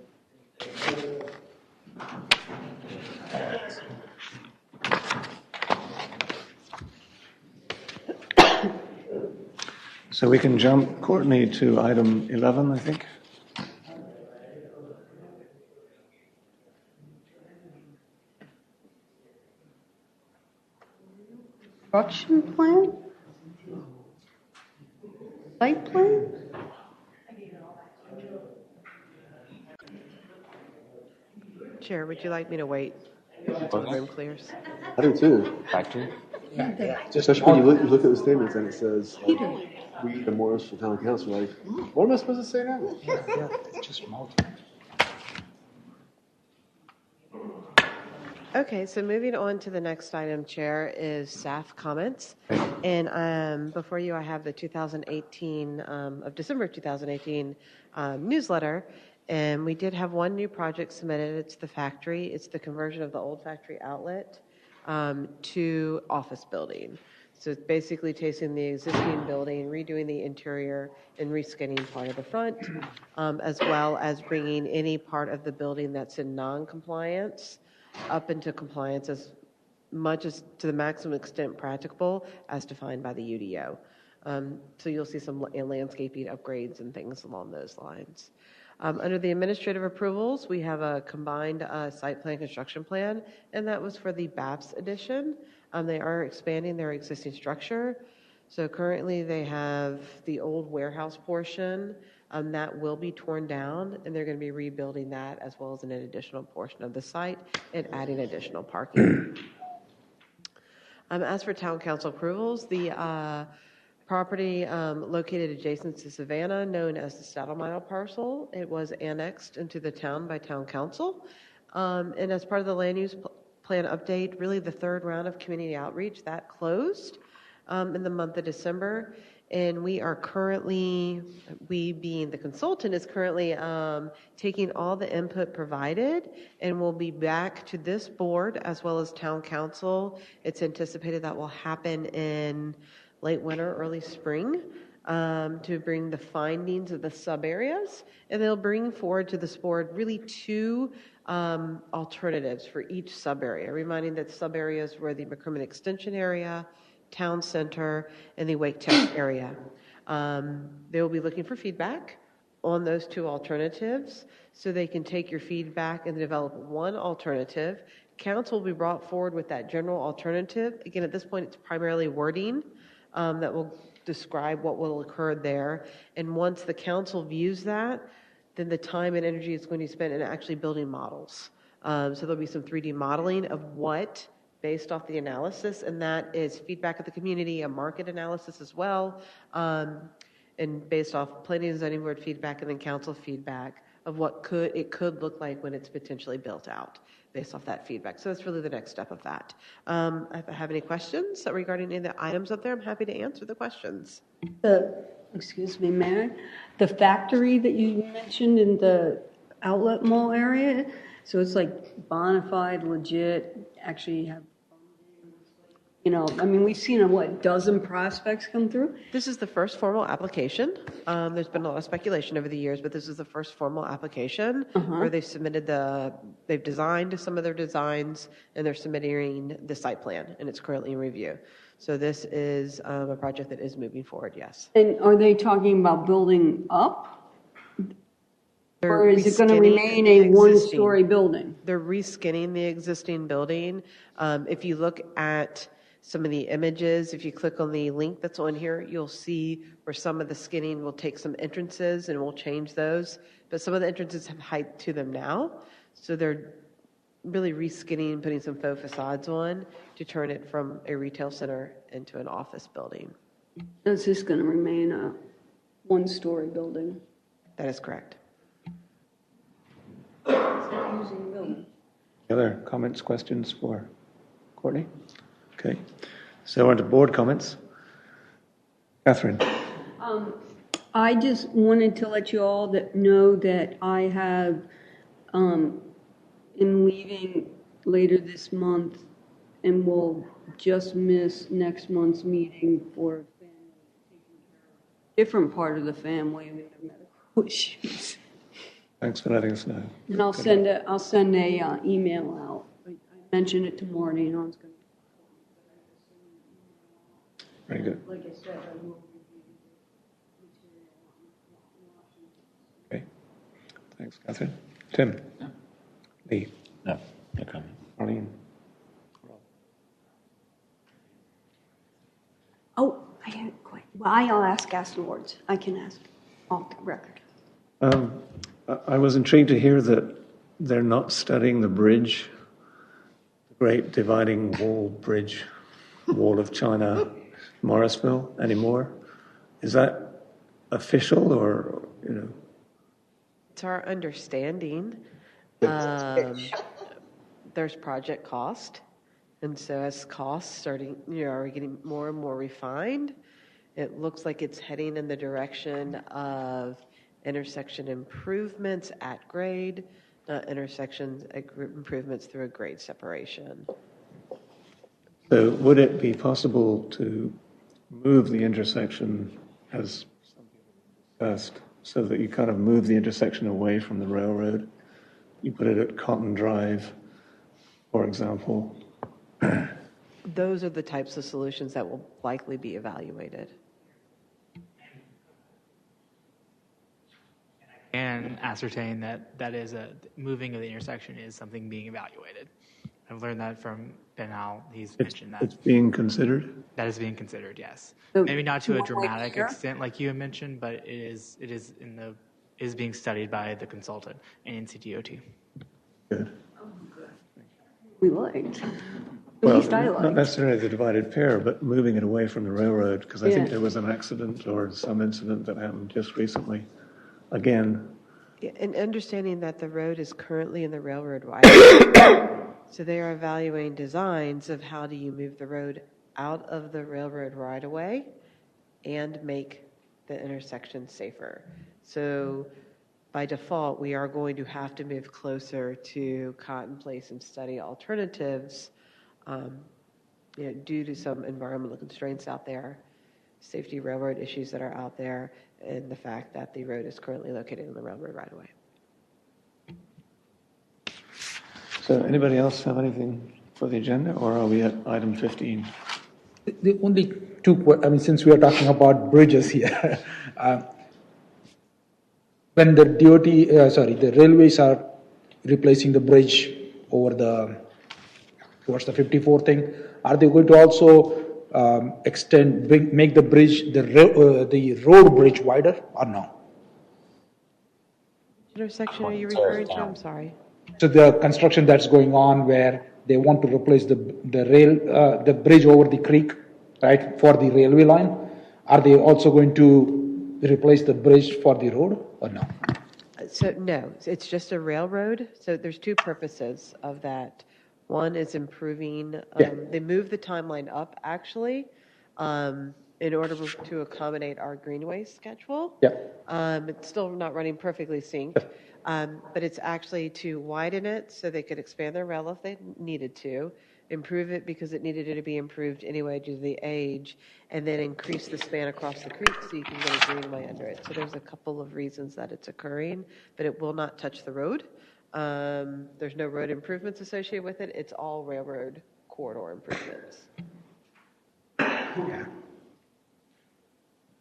So we can jump, Courtney, to item 11, I think. Construction plan? Site plan? Chair, would you like me to wait until the room clears? I do too. Factory? Especially when you look at the statements and it says, like, we, the Morrisville Town Council, like, what am I supposed to say now? Yeah, just mouth. Okay, so moving on to the next item, Chair, is staff comments. And before you, I have the 2018, of December 2018 newsletter. And we did have one new project submitted. It's the factory. It's the conversion of the old factory outlet to office building. So it's basically taking the existing building, redoing the interior, and reskinning part of the front, as well as bringing any part of the building that's in non-compliance up into compliance as much as to the maximum extent practicable as defined by the UDO. So you'll see some landscaping upgrades and things along those lines. Under the administrative approvals, we have a combined site plan construction plan, and that was for the BAPS addition. They are expanding their existing structure. So currently they have the old warehouse portion that will be torn down, and they're going to be rebuilding that as well as an additional portion of the site and adding additional parking. As for town council approvals, the property located adjacent to Savannah, known as the Saddle Mile parcel, it was annexed into the town by town council. And as part of the land use plan update, really the third round of community outreach, that closed in the month of December. And we are currently, we being the consultant, is currently taking all the input provided, and we'll be back to this board as well as town council. It's anticipated that will happen in late winter, early spring, to bring the findings of the sub areas, and they'll bring forward to this board really two alternatives for each sub area, reminding that sub areas were the McCrimmon Extension area, Town Center, and the Wake Tech area. They will be looking for feedback on those two alternatives so they can take your feedback and develop one alternative. Council will be brought forward with that general alternative. Again, at this point, it's primarily wording that will describe what will occur there. And once the council views that, then the time and energy is going to be spent in actually building models. So there'll be some 3D modeling of what, based off the analysis, and that is feedback of the community, a market analysis as well, and based off planning and zoning board feedback and then council feedback of what it could look like when it's potentially built out based off that feedback. So that's really the next step of that. If I have any questions regarding any of the items up there, I'm happy to answer the questions. Excuse me, Mary, the factory that you mentioned in the outlet mall area, so it's like bona fide, legit, actually have, you know, I mean, we've seen a dozen prospects come through? This is the first formal application. There's been a lot of speculation over the years, but this is the first formal application where they've submitted they've designed some of their designs, and they're submitting the site plan, and it's currently in review. So this is a project that is moving forward, yes. And are they talking about building up? Or is it going to remain a one-story building? They're reskinning the existing building. If you look at some of the images, if you click on the link that's on here, you'll see where some of the skinning will take some entrances and we'll change those. But some of the entrances have height to them now. So they're really reskinning, putting some faux facades on to turn it from a retail center into an office building. Is this going to remain a one-story building? That is correct. Other comments, questions for Courtney? Okay. So on to board comments. Catherine. I just wanted to let you all know that I have, am leaving later this month and will just miss next month's meeting for a family taking care of a different part of the family and their medical issues. Thanks for letting us know. And I'll send a email out. I mentioned it to Marty, and I was going to. Very good. Like I said, I will review the material. Okay. Thanks, Catherine. Tim? No. Lee? No, no comment. Arlene? Oh, I had a question. Well, I'll ask afterwards. I can ask off the record. I was intrigued to hear that they're not studying the bridge, the Great Dividing Wall of China, Morrisville anymore. Is that official or, you know? It's our understanding. There's project cost. And so as costs are getting more and more refined, it looks like it's heading in the direction of intersection improvements at grade, not intersections improvements through a grade separation. So would it be possible to move the intersection as some people discussed, so that you kind of move the intersection away from the railroad? You put it at Cotton Drive, for example. Those are the types of solutions that will likely be evaluated. And ascertain that is moving of the intersection is something being evaluated. I've learned that from Ben Howell. He's mentioned that. It's being considered? That is being considered, yes. So Maybe not to a one way dramatic here? extent like you had mentioned, but it is being studied by the consultant and NCDOT. Good. We liked. At Well, least I not liked. necessarily the divided pair, but moving it away from the railroad, because I think Yeah. there was an accident or some incident that happened just recently. Again, Yeah, and understanding that the road is currently in the railroad right. So they are evaluating designs of how do you move the road out of the railroad right away and make the intersection safer. So by default, we are going to have to move closer to Cotton Place and study alternatives due to some environmental constraints out there, safety railroad issues that are out there, and the fact that the road is currently located in the railroad right away. so anybody else have anything for the agenda, or are we at item 15? The only since we are talking about bridges here, when the the railways are replacing the bridge over towards the 54 thing, are they going to also make the bridge, the road bridge wider or no? Intersection are you referring to? I'm sorry. So the construction that's going on where they want to replace the bridge over the creek, right, for the railway line, are they also going to replace the bridge for the road or no? So no, it's just a railroad. So there's two purposes of that. One is improving, they move the timeline up actually in order to accommodate our greenway schedule. It's still not running perfectly synced, but it's actually to widen it so they could expand their rail if they needed to, improve it because it needed to be improved anyway due to the age, and then increase the span across the creek so you can get a greenway under it. So there's a couple of reasons that it's occurring, but it will not touch the road. There's no road improvements associated with it. It's all railroad corridor improvements.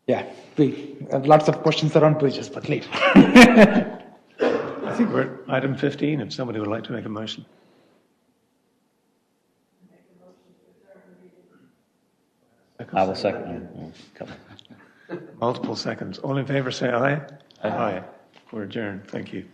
Yeah, we have lots of questions around bridges, but later. I think we're at item 15, if somebody would like to make a motion. I will second. Multiple seconds. All in favor say aye. Aye. We're adjourned. Thank you.